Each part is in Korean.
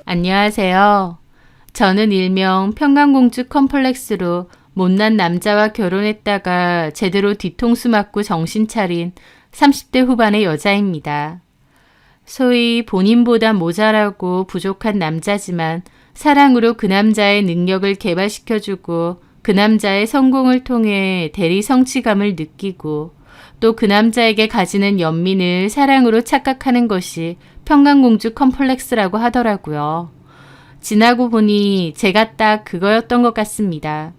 안녕하세요. 저는 일명 평강공주 컴플렉스로 못난 남자와 결혼했다가 제대로 뒤통수 맞고 정신 차린 30대 후반의 여자입니다. 소위 본인보다 모자라고 부족한 남자지만 사랑으로 그 남자의 능력을 개발시켜주고 그 남자의 성공을 통해 대리 성취감을 느끼고 또 그 남자에게 가지는 연민을 사랑으로 착각하는 것이 평강공주 컴플렉스라고 하더라고요. 지나고 보니 제가 딱 그거였던 것 같습니다.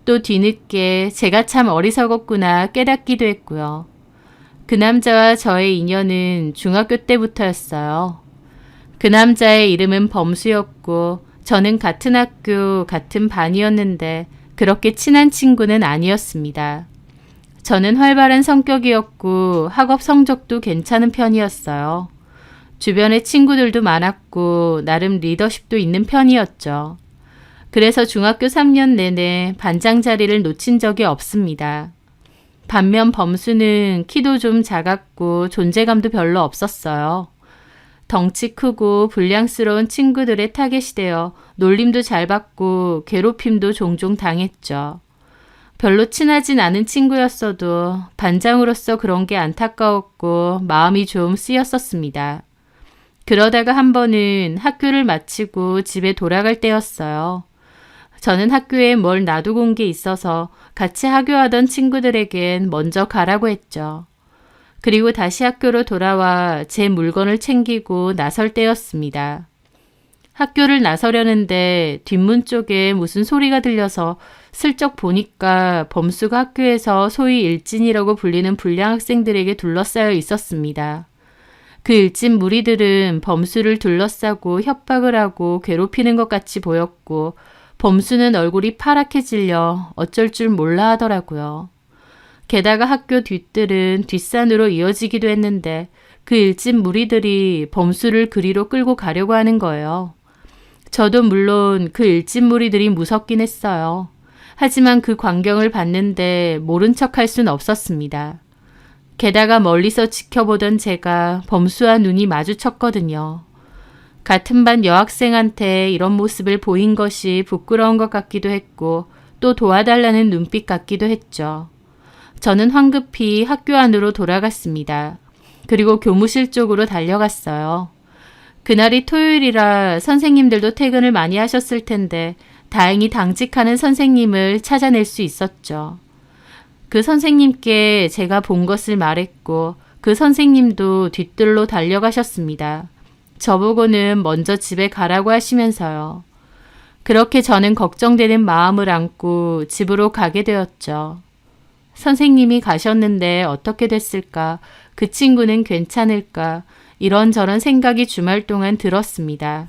또 뒤늦게 제가 참 어리석었구나 깨닫기도 했고요. 그 남자와 저의 인연은 중학교 때부터였어요. 그 남자의 이름은 범수였고 저는 같은 학교, 같은 반이었는데 그렇게 친한 친구는 아니었습니다. 저는 활발한 성격이었고 학업 성적도 괜찮은 편이었어요. 주변에 친구들도 많았고 나름 리더십도 있는 편이었죠. 그래서 중학교 3년 내내 반장 자리를 놓친 적이 없습니다. 반면 범수는 키도 좀 작았고 존재감도 별로 없었어요. 덩치 크고 불량스러운 친구들의 타겟이 되어 놀림도 잘 받고 괴롭힘도 종종 당했죠. 별로 친하진 않은 친구였어도 반장으로서 그런 게 안타까웠고 마음이 좀 쓰였었습니다. 그러다가 한 번은 학교를 마치고 집에 돌아갈 때였어요. 저는 학교에 뭘 놔두고 온 게 있어서 같이 하교하던 친구들에겐 먼저 가라고 했죠. 그리고 다시 학교로 돌아와 제 물건을 챙기고 나설 때였습니다. 학교를 나서려는데 뒷문 쪽에 무슨 소리가 들려서 슬쩍 보니까 범수가 학교에서 소위 일진이라고 불리는 불량 학생들에게 둘러싸여 있었습니다. 그 일진 무리들은 범수를 둘러싸고 협박을 하고 괴롭히는 것 같이 보였고 범수는 얼굴이 파랗게 질려 어쩔 줄 몰라 하더라고요. 게다가 학교 뒷뜰은 뒷산으로 이어지기도 했는데 그 일진 무리들이 범수를 그리로 끌고 가려고 하는 거예요. 저도 물론 그 일진 무리들이 무섭긴 했어요. 하지만 그 광경을 봤는데 모른 척할 순 없었습니다. 게다가 멀리서 지켜보던 제가 범수와 눈이 마주쳤거든요. 같은 반 여학생한테 이런 모습을 보인 것이 부끄러운 것 같기도 했고 또 도와달라는 눈빛 같기도 했죠. 저는 황급히 학교 안으로 돌아갔습니다. 그리고 교무실 쪽으로 달려갔어요. 그날이 토요일이라 선생님들도 퇴근을 많이 하셨을 텐데 다행히 당직하는 선생님을 찾아낼 수 있었죠. 그 선생님께 제가 본 것을 말했고 그 선생님도 뒤뜰로 달려가셨습니다. 저보고는 먼저 집에 가라고 하시면서요. 그렇게 저는 걱정되는 마음을 안고 집으로 가게 되었죠. 선생님이 가셨는데 어떻게 됐을까? 그 친구는 괜찮을까? 이런저런 생각이 주말 동안 들었습니다.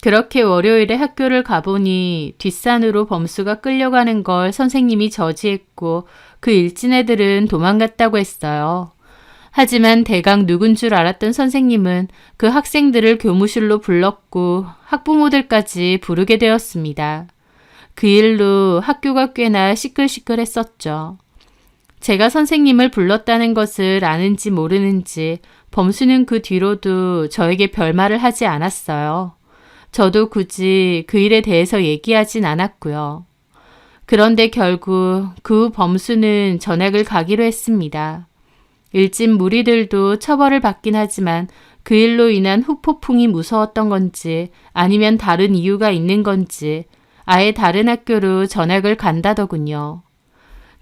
그렇게 월요일에 학교를 가보니 뒷산으로 범수가 끌려가는 걸 선생님이 저지했고 그 일진 애들은 도망갔다고 했어요. 하지만 대강 누군 줄 알았던 선생님은 그 학생들을 교무실로 불렀고 학부모들까지 부르게 되었습니다. 그 일로 학교가 꽤나 시끌시끌했었죠. 제가 선생님을 불렀다는 것을 아는지 모르는지 범수는 그 뒤로도 저에게 별말을 하지 않았어요. 저도 굳이 그 일에 대해서 얘기하진 않았고요. 그런데 결국 그 후 범수는 전학을 가기로 했습니다. 일진 무리들도 처벌을 받긴 하지만 그 일로 인한 후폭풍이 무서웠던 건지 아니면 다른 이유가 있는 건지 아예 다른 학교로 전학을 간다더군요.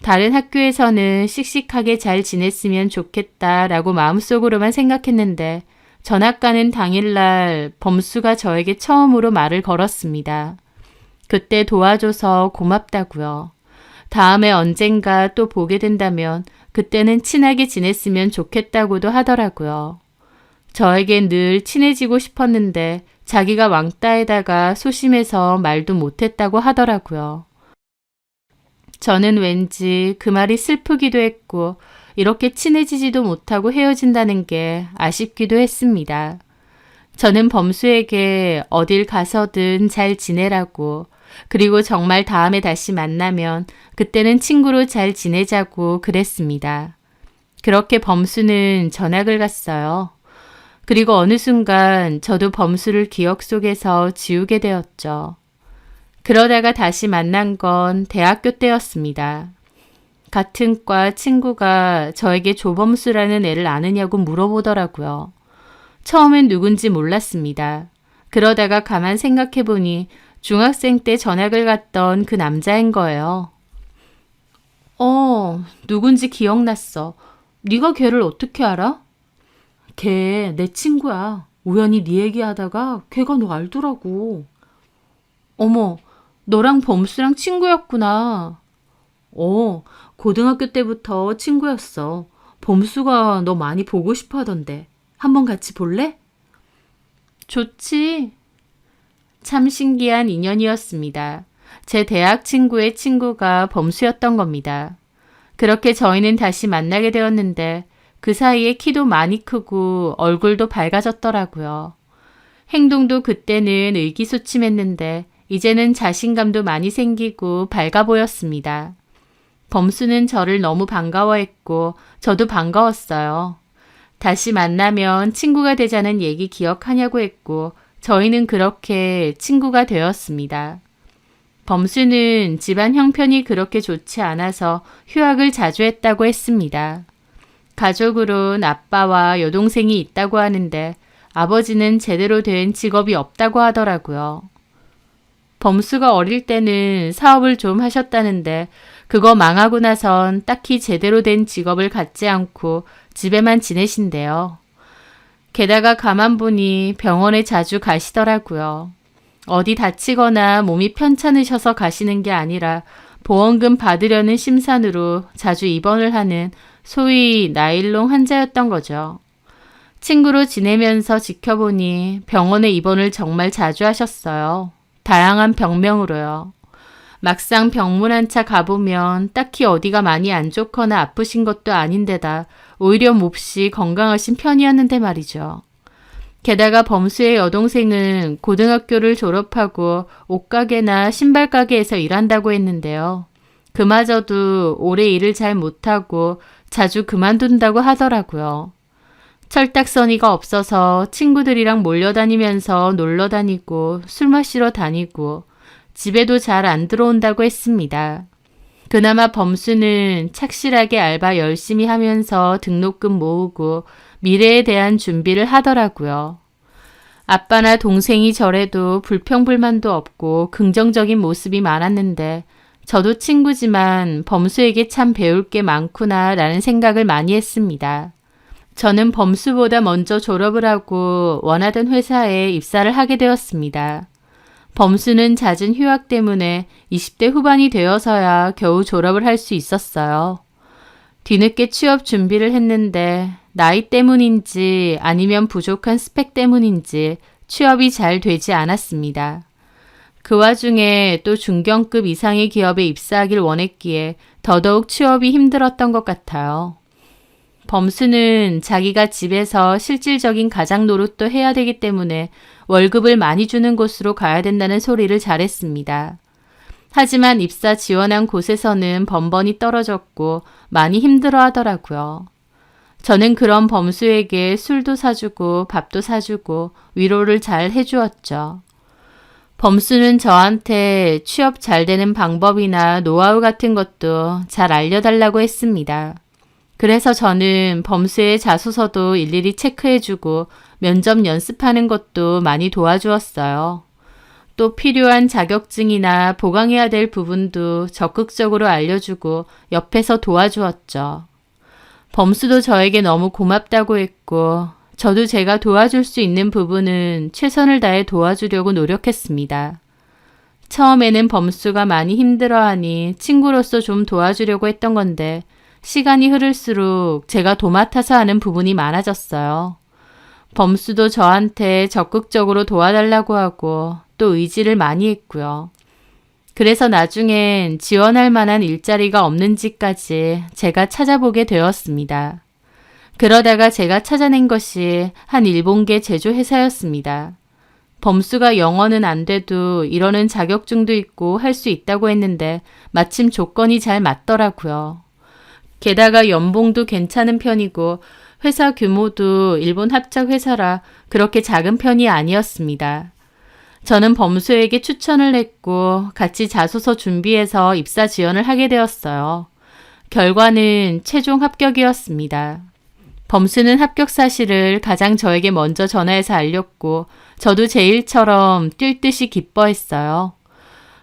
다른 학교에서는 씩씩하게 잘 지냈으면 좋겠다라고 마음속으로만 생각했는데 전학 가는 당일날 범수가 저에게 처음으로 말을 걸었습니다. 그때 도와줘서 고맙다고요. 다음에 언젠가 또 보게 된다면 그때는 친하게 지냈으면 좋겠다고도 하더라고요. 저에겐 늘 친해지고 싶었는데 자기가 왕따에다가 소심해서 말도 못했다고 하더라고요. 저는 왠지 그 말이 슬프기도 했고 이렇게 친해지지도 못하고 헤어진다는 게 아쉽기도 했습니다. 저는 범수에게 어딜 가서든 잘 지내라고 그리고 정말 다음에 다시 만나면 그때는 친구로 잘 지내자고 그랬습니다. 그렇게 범수는 전학을 갔어요. 그리고 어느 순간 저도 범수를 기억 속에서 지우게 되었죠. 그러다가 다시 만난 건 대학교 때였습니다. 같은 과 친구가 저에게 조범수라는 애를 아느냐고 물어보더라고요. 처음엔 누군지 몰랐습니다. 그러다가 가만 생각해보니 중학생 때 전학을 갔던 그 남자인 거예요. 누군지 기억났어. 네가 걔를 어떻게 알아? 걔 내 친구야. 우연히 네 얘기하다가 걔가 너 알더라고. 어머, 너랑 범수랑 친구였구나. 고등학교 때부터 친구였어. 범수가 너 많이 보고 싶어 하던데. 한번 같이 볼래? 좋지. 참 신기한 인연이었습니다. 제 대학 친구의 친구가 범수였던 겁니다. 그렇게 저희는 다시 만나게 되었는데 그 사이에 키도 많이 크고 얼굴도 밝아졌더라고요. 행동도 그때는 의기소침했는데 이제는 자신감도 많이 생기고 밝아 보였습니다. 범수는 저를 너무 반가워했고 저도 반가웠어요. 다시 만나면 친구가 되자는 얘기 기억하냐고 했고 저희는 그렇게 친구가 되었습니다. 범수는 집안 형편이 그렇게 좋지 않아서 휴학을 자주 했다고 했습니다. 가족으론 아빠와 여동생이 있다고 하는데 아버지는 제대로 된 직업이 없다고 하더라고요. 범수가 어릴 때는 사업을 좀 하셨다는데 그거 망하고 나선 딱히 제대로 된 직업을 갖지 않고 집에만 지내신대요. 게다가 가만 보니 병원에 자주 가시더라고요. 어디 다치거나 몸이 편찮으셔서 가시는 게 아니라 보험금 받으려는 심산으로 자주 입원을 하는 소위 나일론 환자였던 거죠. 친구로 지내면서 지켜보니 병원에 입원을 정말 자주 하셨어요. 다양한 병명으로요. 막상 병문 한 차 가보면 딱히 어디가 많이 안 좋거나 아프신 것도 아닌데다 오히려 몹시 건강하신 편이었는데 말이죠. 게다가 범수의 여동생은 고등학교를 졸업하고 옷가게나 신발가게에서 일한다고 했는데요. 그마저도 오래 일을 잘 못하고 자주 그만둔다고 하더라고요. 철딱서니가 없어서 친구들이랑 몰려다니면서 놀러 다니고 술 마시러 다니고 집에도 잘 안 들어온다고 했습니다. 그나마 범수는 착실하게 알바 열심히 하면서 등록금 모으고 미래에 대한 준비를 하더라고요. 아빠나 동생이 저래도 불평불만도 없고 긍정적인 모습이 많았는데 저도 친구지만 범수에게 참 배울 게 많구나 라는 생각을 많이 했습니다. 저는 범수보다 먼저 졸업을 하고 원하던 회사에 입사를 하게 되었습니다. 범수는 잦은 휴학 때문에 20대 후반이 되어서야 겨우 졸업을 할 수 있었어요. 뒤늦게 취업 준비를 했는데 나이 때문인지 아니면 부족한 스펙 때문인지 취업이 잘 되지 않았습니다. 그 와중에 또 중견급 이상의 기업에 입사하길 원했기에 더더욱 취업이 힘들었던 것 같아요. 범수는 자기가 집에서 실질적인 가장 노릇도 해야 되기 때문에 월급을 많이 주는 곳으로 가야 된다는 소리를 잘했습니다. 하지만 입사 지원한 곳에서는 번번이 떨어졌고 많이 힘들어 하더라고요. 저는 그런 범수에게 술도 사주고 밥도 사주고 위로를 잘 해주었죠. 범수는 저한테 취업 잘 되는 방법이나 노하우 같은 것도 잘 알려달라고 했습니다. 그래서 저는 범수의 자소서도 일일이 체크해주고 면접 연습하는 것도 많이 도와주었어요. 또 필요한 자격증이나 보강해야 될 부분도 적극적으로 알려주고 옆에서 도와주었죠. 범수도 저에게 너무 고맙다고 했고 저도 제가 도와줄 수 있는 부분은 최선을 다해 도와주려고 노력했습니다. 처음에는 범수가 많이 힘들어하니 친구로서 좀 도와주려고 했던 건데 시간이 흐를수록 제가 도맡아서 하는 부분이 많아졌어요. 범수도 저한테 적극적으로 도와달라고 하고 또 의지를 많이 했고요. 그래서 나중엔 지원할 만한 일자리가 없는지까지 제가 찾아보게 되었습니다. 그러다가 제가 찾아낸 것이 한 일본계 제조회사였습니다. 범수가 영어는 안 돼도 이러는 자격증도 있고 할 수 있다고 했는데 마침 조건이 잘 맞더라고요. 게다가 연봉도 괜찮은 편이고 회사 규모도 일본 합작 회사라 그렇게 작은 편이 아니었습니다. 저는 범수에게 추천을 했고 같이 자소서 준비해서 입사 지원을 하게 되었어요. 결과는 최종 합격이었습니다. 범수는 합격 사실을 가장 저에게 먼저 전화해서 알렸고 저도 제 일처럼 뛸 듯이 기뻐했어요.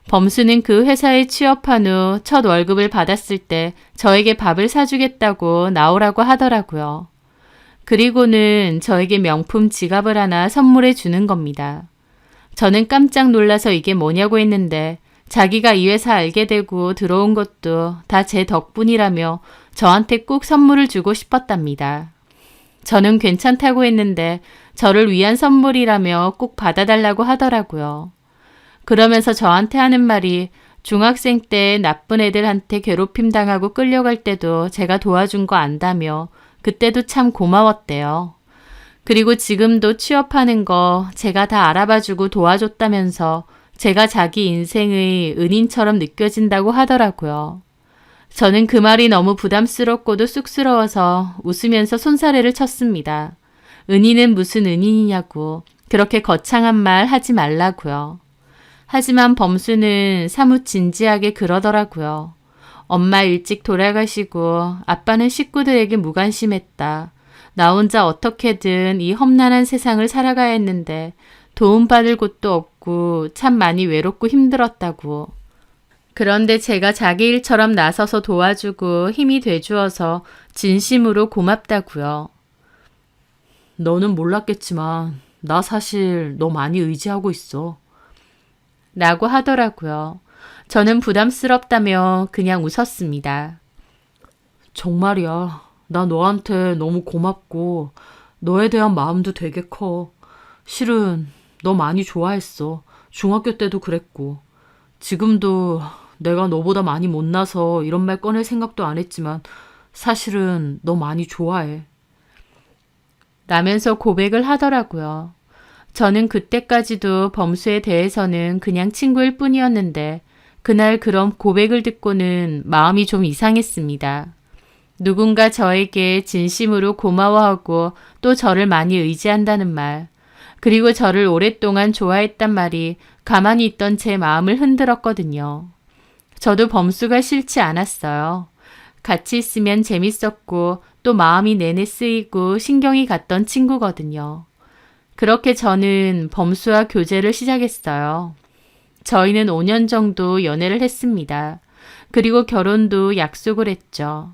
범수는 그 회사에 취업한 후 첫 월급을 받았을 때 저에게 밥을 사주겠다고 나오라고 하더라고요. 그리고는 저에게 명품 지갑을 하나 선물해 주는 겁니다. 저는 깜짝 놀라서 이게 뭐냐고 했는데 자기가 이 회사 알게 되고 들어온 것도 다 제 덕분이라며 저한테 꼭 선물을 주고 싶었답니다. 저는 괜찮다고 했는데 저를 위한 선물이라며 꼭 받아달라고 하더라고요. 그러면서 저한테 하는 말이 중학생 때 나쁜 애들한테 괴롭힘 당하고 끌려갈 때도 제가 도와준 거 안다며 그때도 참 고마웠대요. 그리고 지금도 취업하는 거 제가 다 알아봐주고 도와줬다면서 제가 자기 인생의 은인처럼 느껴진다고 하더라고요. 저는 그 말이 너무 부담스럽고도 쑥스러워서 웃으면서 손사래를 쳤습니다. 은인은 무슨 은인이냐고 그렇게 거창한 말 하지 말라고요. 하지만 범수는 사뭇 진지하게 그러더라고요. 엄마 일찍 돌아가시고 아빠는 식구들에게 무관심했다. 나 혼자 어떻게든 이 험난한 세상을 살아가야 했는데 도움받을 곳도 없고 참 많이 외롭고 힘들었다고. 그런데 제가 자기 일처럼 나서서 도와주고 힘이 돼주어서 진심으로 고맙다고요. 너는 몰랐겠지만 나 사실 너 많이 의지하고 있어. 라고 하더라고요. 저는 부담스럽다며 그냥 웃었습니다. 정말이야. 나 너한테 너무 고맙고 너에 대한 마음도 되게 커. 실은 너 많이 좋아했어. 중학교 때도 그랬고. 지금도 내가 너보다 많이 못나서 이런 말 꺼낼 생각도 안 했지만 사실은 너 많이 좋아해. 라면서 고백을 하더라고요. 저는 그때까지도 범수에 대해서는 그냥 친구일 뿐이었는데 그날 그런 고백을 듣고는 마음이 좀 이상했습니다. 누군가 저에게 진심으로 고마워하고 또 저를 많이 의지한다는 말, 그리고 저를 오랫동안 좋아했단 말이 가만히 있던 제 마음을 흔들었거든요. 저도 범수가 싫지 않았어요. 같이 있으면 재밌었고 또 마음이 내내 쓰이고 신경이 갔던 친구거든요. 그렇게 저는 범수와 교제를 시작했어요. 저희는 5년 정도 연애를 했습니다. 그리고 결혼도 약속을 했죠.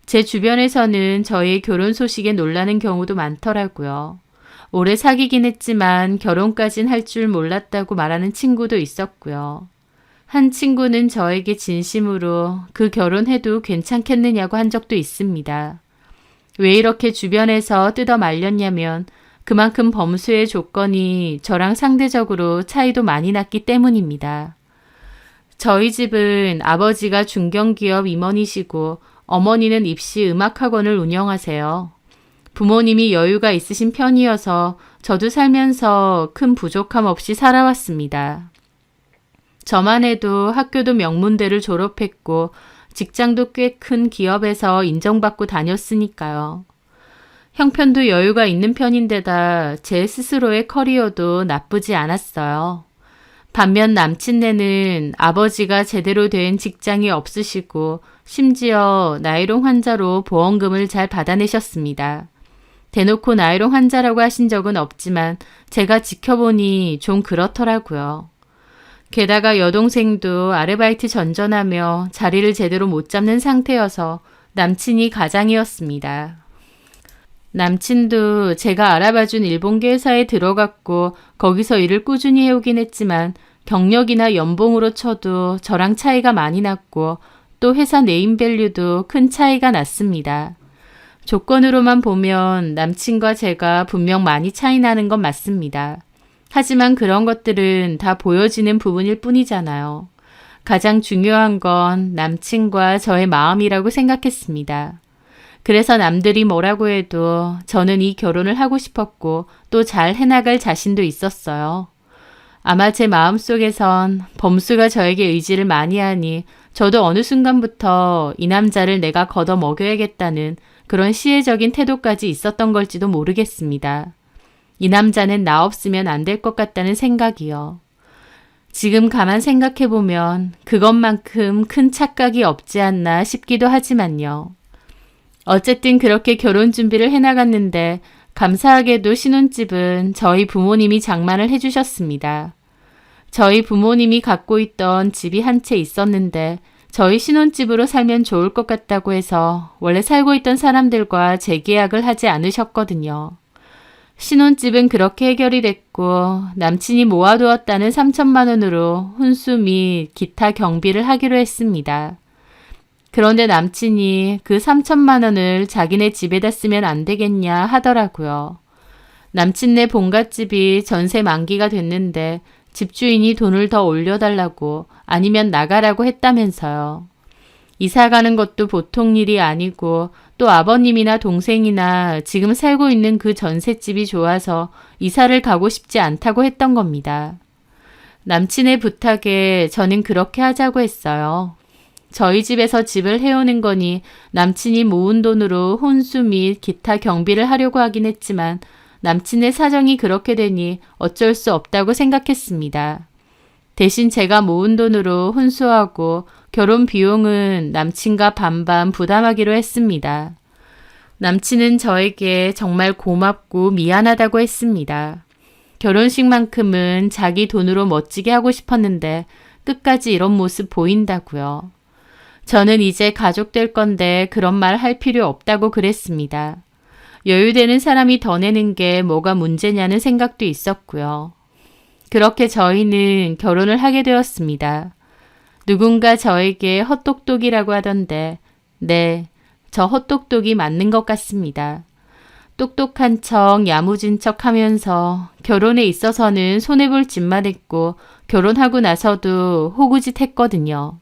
제 주변에서는 저의 결혼 소식에 놀라는 경우도 많더라고요. 오래 사귀긴 했지만 결혼까진 할 줄 몰랐다고 말하는 친구도 있었고요. 한 친구는 저에게 진심으로 그 결혼해도 괜찮겠느냐고 한 적도 있습니다. 왜 이렇게 주변에서 뜯어 말렸냐면 그만큼 범수의 조건이 저랑 상대적으로 차이도 많이 났기 때문입니다. 저희 집은 아버지가 중견기업 임원이시고 어머니는 입시 음악학원을 운영하세요. 부모님이 여유가 있으신 편이어서 저도 살면서 큰 부족함 없이 살아왔습니다. 저만 해도 학교도 명문대를 졸업했고 직장도 꽤 큰 기업에서 인정받고 다녔으니까요. 형편도 여유가 있는 편인데다 제 스스로의 커리어도 나쁘지 않았어요. 반면 남친네는 아버지가 제대로 된 직장이 없으시고 심지어 나이롱 환자로 보험금을 잘 받아내셨습니다. 대놓고 나이롱 환자라고 하신 적은 없지만 제가 지켜보니 좀 그렇더라고요. 게다가 여동생도 아르바이트 전전하며 자리를 제대로 못 잡는 상태여서 남친이 가장이었습니다. 남친도 제가 알아봐준 일본계 회사에 들어갔고 거기서 일을 꾸준히 해오긴 했지만 경력이나 연봉으로 쳐도 저랑 차이가 많이 났고 또 회사 네임밸류도 큰 차이가 났습니다. 조건으로만 보면 남친과 제가 분명 많이 차이 나는 건 맞습니다. 하지만 그런 것들은 다 보여지는 부분일 뿐이잖아요. 가장 중요한 건 남친과 저의 마음이라고 생각했습니다. 그래서 남들이 뭐라고 해도 저는 이 결혼을 하고 싶었고 또 잘 해나갈 자신도 있었어요. 아마 제 마음속에선 범수가 저에게 의지를 많이 하니 저도 어느 순간부터 이 남자를 내가 걷어 먹여야겠다는 그런 시혜적인 태도까지 있었던 걸지도 모르겠습니다. 이 남자는 나 없으면 안 될 것 같다는 생각이요. 지금 가만 생각해보면 그것만큼 큰 착각이 없지 않나 싶기도 하지만요. 어쨌든 그렇게 결혼 준비를 해나갔는데 감사하게도 신혼집은 저희 부모님이 장만을 해주셨습니다. 저희 부모님이 갖고 있던 집이 한 채 있었는데 저희 신혼집으로 살면 좋을 것 같다고 해서 원래 살고 있던 사람들과 재계약을 하지 않으셨거든요. 신혼집은 그렇게 해결이 됐고 남친이 모아두었다는 3천만 원으로 혼수 및 기타 경비를 하기로 했습니다. 그런데 남친이 그 3천만 원을 자기네 집에다 쓰면 안 되겠냐 하더라고요. 남친네 본갓집이 전세 만기가 됐는데 집주인이 돈을 더 올려달라고 아니면 나가라고 했다면서요. 이사 가는 것도 보통 일이 아니고 또 아버님이나 동생이나 지금 살고 있는 그 전셋집이 좋아서 이사를 가고 싶지 않다고 했던 겁니다. 남친의 부탁에 저는 그렇게 하자고 했어요. 저희 집에서 집을 해오는 거니 남친이 모은 돈으로 혼수 및 기타 경비를 하려고 하긴 했지만 남친의 사정이 그렇게 되니 어쩔 수 없다고 생각했습니다. 대신 제가 모은 돈으로 혼수하고 결혼 비용은 남친과 반반 부담하기로 했습니다. 남친은 저에게 정말 고맙고 미안하다고 했습니다. 결혼식만큼은 자기 돈으로 멋지게 하고 싶었는데 끝까지 이런 모습 보인다고요. 저는 이제 가족 될 건데 그런 말 할 필요 없다고 그랬습니다. 여유되는 사람이 더 내는 게 뭐가 문제냐는 생각도 있었고요. 그렇게 저희는 결혼을 하게 되었습니다. 누군가 저에게 헛똑똑이라고 하던데 네, 저 헛똑똑이 맞는 것 같습니다. 똑똑한 척 야무진 척 하면서 결혼에 있어서는 손해볼 짓만 했고 결혼하고 나서도 호구짓 했거든요.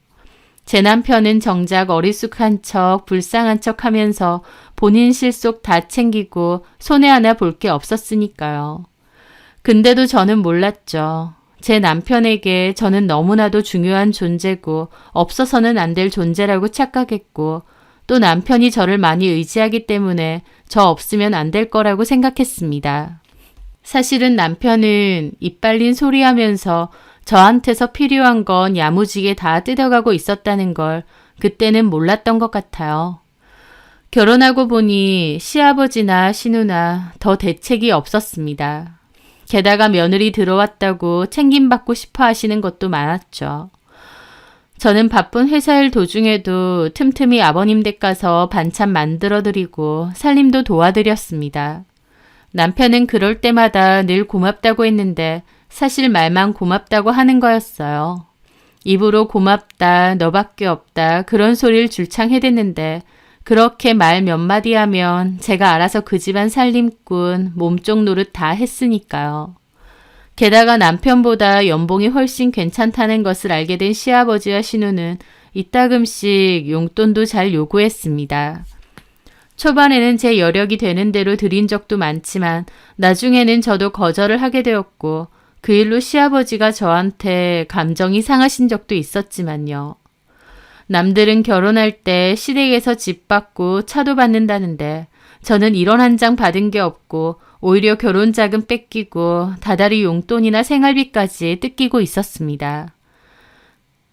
제 남편은 정작 어리숙한 척 불쌍한 척 하면서 본인 실속 다 챙기고 손해 하나 볼 게 없었으니까요. 근데도 저는 몰랐죠. 제 남편에게 저는 너무나도 중요한 존재고 없어서는 안 될 존재라고 착각했고 또 남편이 저를 많이 의지하기 때문에 저 없으면 안 될 거라고 생각했습니다. 사실은 남편은 이빨린 소리하면서 저한테서 필요한 건 야무지게 다 뜯어가고 있었다는 걸 그때는 몰랐던 것 같아요. 결혼하고 보니 시아버지나 시누나 더 대책이 없었습니다. 게다가 며느리 들어왔다고 챙김받고 싶어 하시는 것도 많았죠. 저는 바쁜 회사 일 도중에도 틈틈이 아버님 댁 가서 반찬 만들어드리고 살림도 도와드렸습니다. 남편은 그럴 때마다 늘 고맙다고 했는데 사실 말만 고맙다고 하는 거였어요. 입으로 고맙다, 너밖에 없다 그런 소리를 줄창 해댔는데 그렇게 말 몇 마디 하면 제가 알아서 그 집안 살림꾼, 몸쪽 노릇 다 했으니까요. 게다가 남편보다 연봉이 훨씬 괜찮다는 것을 알게 된 시아버지와 시누는 이따금씩 용돈도 잘 요구했습니다. 초반에는 제 여력이 되는 대로 드린 적도 많지만 나중에는 저도 거절을 하게 되었고 그 일로 시아버지가 저한테 감정이 상하신 적도 있었지만요. 남들은 결혼할 때 시댁에서 집 받고 차도 받는다는데 저는 이런 한 장 받은 게 없고 오히려 결혼 자금 뺏기고 다달이 용돈이나 생활비까지 뜯기고 있었습니다.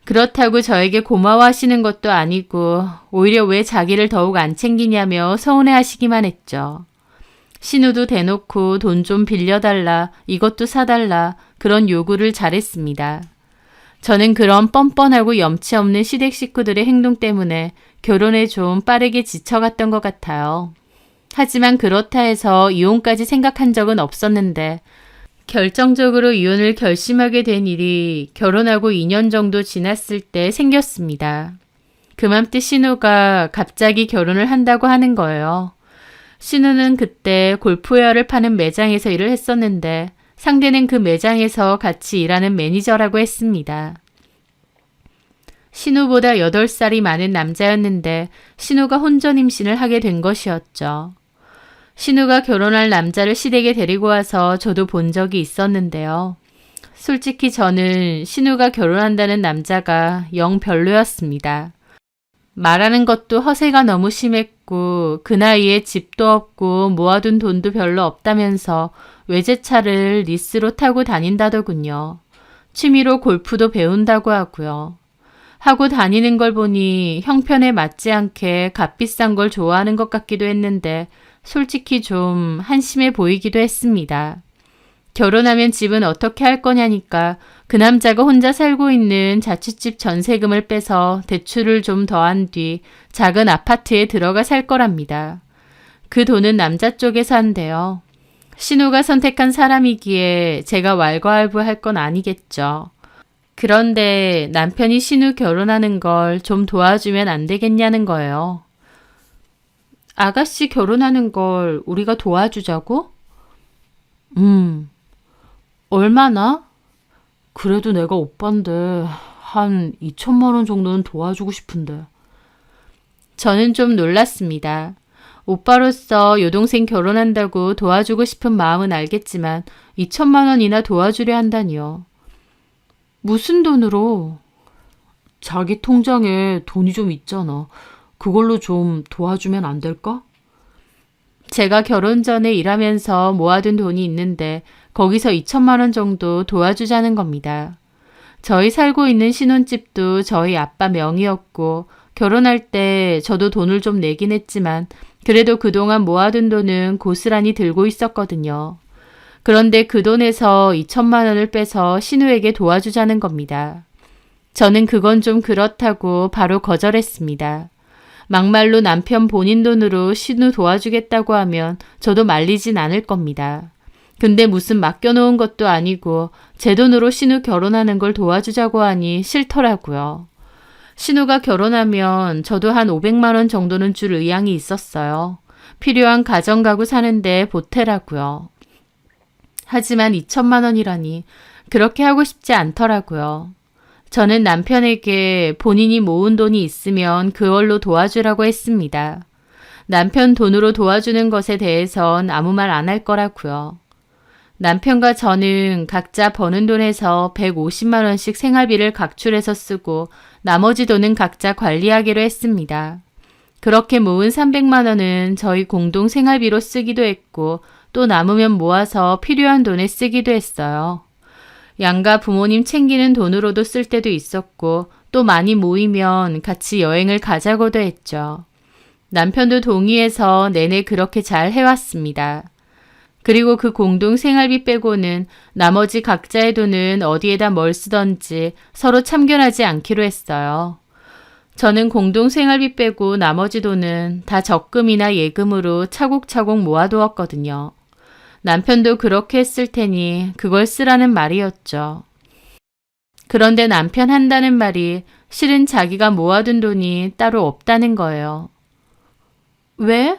그렇다고 저에게 고마워하시는 것도 아니고 오히려 왜 자기를 더욱 안 챙기냐며 서운해하시기만 했죠. 신우도 대놓고 돈 좀 빌려달라, 이것도 사달라 그런 요구를 잘했습니다. 저는 그런 뻔뻔하고 염치 없는 시댁 식구들의 행동 때문에 결혼에 좀 빠르게 지쳐갔던 것 같아요. 하지만 그렇다 해서 이혼까지 생각한 적은 없었는데 결정적으로 이혼을 결심하게 된 일이 결혼하고 2년 정도 지났을 때 생겼습니다. 그맘때 신우가 갑자기 결혼을 한다고 하는 거예요. 신우는 그때 골프웨어를 파는 매장에서 일을 했었는데 상대는 그 매장에서 같이 일하는 매니저라고 했습니다. 신우보다 8살이 많은 남자였는데 신우가 혼전 임신을 하게 된 것이었죠. 신우가 결혼할 남자를 시댁에 데리고 와서 저도 본 적이 있었는데요. 솔직히 저는 신우가 결혼한다는 남자가 영 별로였습니다. 말하는 것도 허세가 너무 심했고 없고 그 나이에 집도 없고 모아둔 돈도 별로 없다면서 외제차를 리스로 타고 다닌다더군요. 취미로 골프도 배운다고 하고요. 하고 다니는 걸 보니 형편에 맞지 않게 값비싼 걸 좋아하는 것 같기도 했는데 솔직히 좀 한심해 보이기도 했습니다. 결혼하면 집은 어떻게 할 거냐니까 그 남자가 혼자 살고 있는 자취집 전세금을 빼서 대출을 좀 더한 뒤 작은 아파트에 들어가 살 거랍니다. 그 돈은 남자 쪽에서 한대요. 신우가 선택한 사람이기에 제가 왈가왈부할 건 아니겠죠. 그런데 남편이 신우 결혼하는 걸 좀 도와주면 안 되겠냐는 거예요. 아가씨 결혼하는 걸 우리가 도와주자고? 얼마나? 그래도 내가 오빠인데 한 2천만 원 정도는 도와주고 싶은데. 저는 좀 놀랐습니다. 오빠로서 여동생 결혼한다고 도와주고 싶은 마음은 알겠지만 2천만 원이나 도와주려 한다니요. 무슨 돈으로? 자기 통장에 돈이 좀 있잖아. 그걸로 좀 도와주면 안 될까? 제가 결혼 전에 일하면서 모아둔 돈이 있는데 거기서 2천만 원 정도 도와주자는 겁니다. 저희 살고 있는 신혼집도 저희 아빠 명의였고 결혼할 때 저도 돈을 좀 내긴 했지만 그래도 그동안 모아둔 돈은 고스란히 들고 있었거든요. 그런데 그 돈에서 2천만 원을 빼서 신우에게 도와주자는 겁니다. 저는 그건 좀 그렇다고 바로 거절했습니다. 막말로 남편 본인 돈으로 신우 도와주겠다고 하면 저도 말리진 않을 겁니다. 근데 무슨 맡겨놓은 것도 아니고 제 돈으로 신우 결혼하는 걸 도와주자고 하니 싫더라고요. 신우가 결혼하면 저도 한 500만 원 정도는 줄 의향이 있었어요. 필요한 가정가구 사는데 보태라고요. 하지만 2천만 원이라니 그렇게 하고 싶지 않더라고요. 저는 남편에게 본인이 모은 돈이 있으면 그걸로 도와주라고 했습니다. 남편 돈으로 도와주는 것에 대해선 아무 말 안 할 거라고요. 남편과 저는 각자 버는 돈에서 150만 원씩 생활비를 각출해서 쓰고 나머지 돈은 각자 관리하기로 했습니다. 그렇게 모은 300만 원은 저희 공동 생활비로 쓰기도 했고 또 남으면 모아서 필요한 돈에 쓰기도 했어요. 양가 부모님 챙기는 돈으로도 쓸 때도 있었고 또 많이 모이면 같이 여행을 가자고도 했죠. 남편도 동의해서 내내 그렇게 잘 해왔습니다. 그리고 그 공동 생활비 빼고는 나머지 각자의 돈은 어디에다 뭘 쓰던지 서로 참견하지 않기로 했어요. 저는 공동 생활비 빼고 나머지 돈은 다 적금이나 예금으로 차곡차곡 모아두었거든요. 남편도 그렇게 했을 테니 그걸 쓰라는 말이었죠. 그런데 남편 한다는 말이 실은 자기가 모아둔 돈이 따로 없다는 거예요. 왜?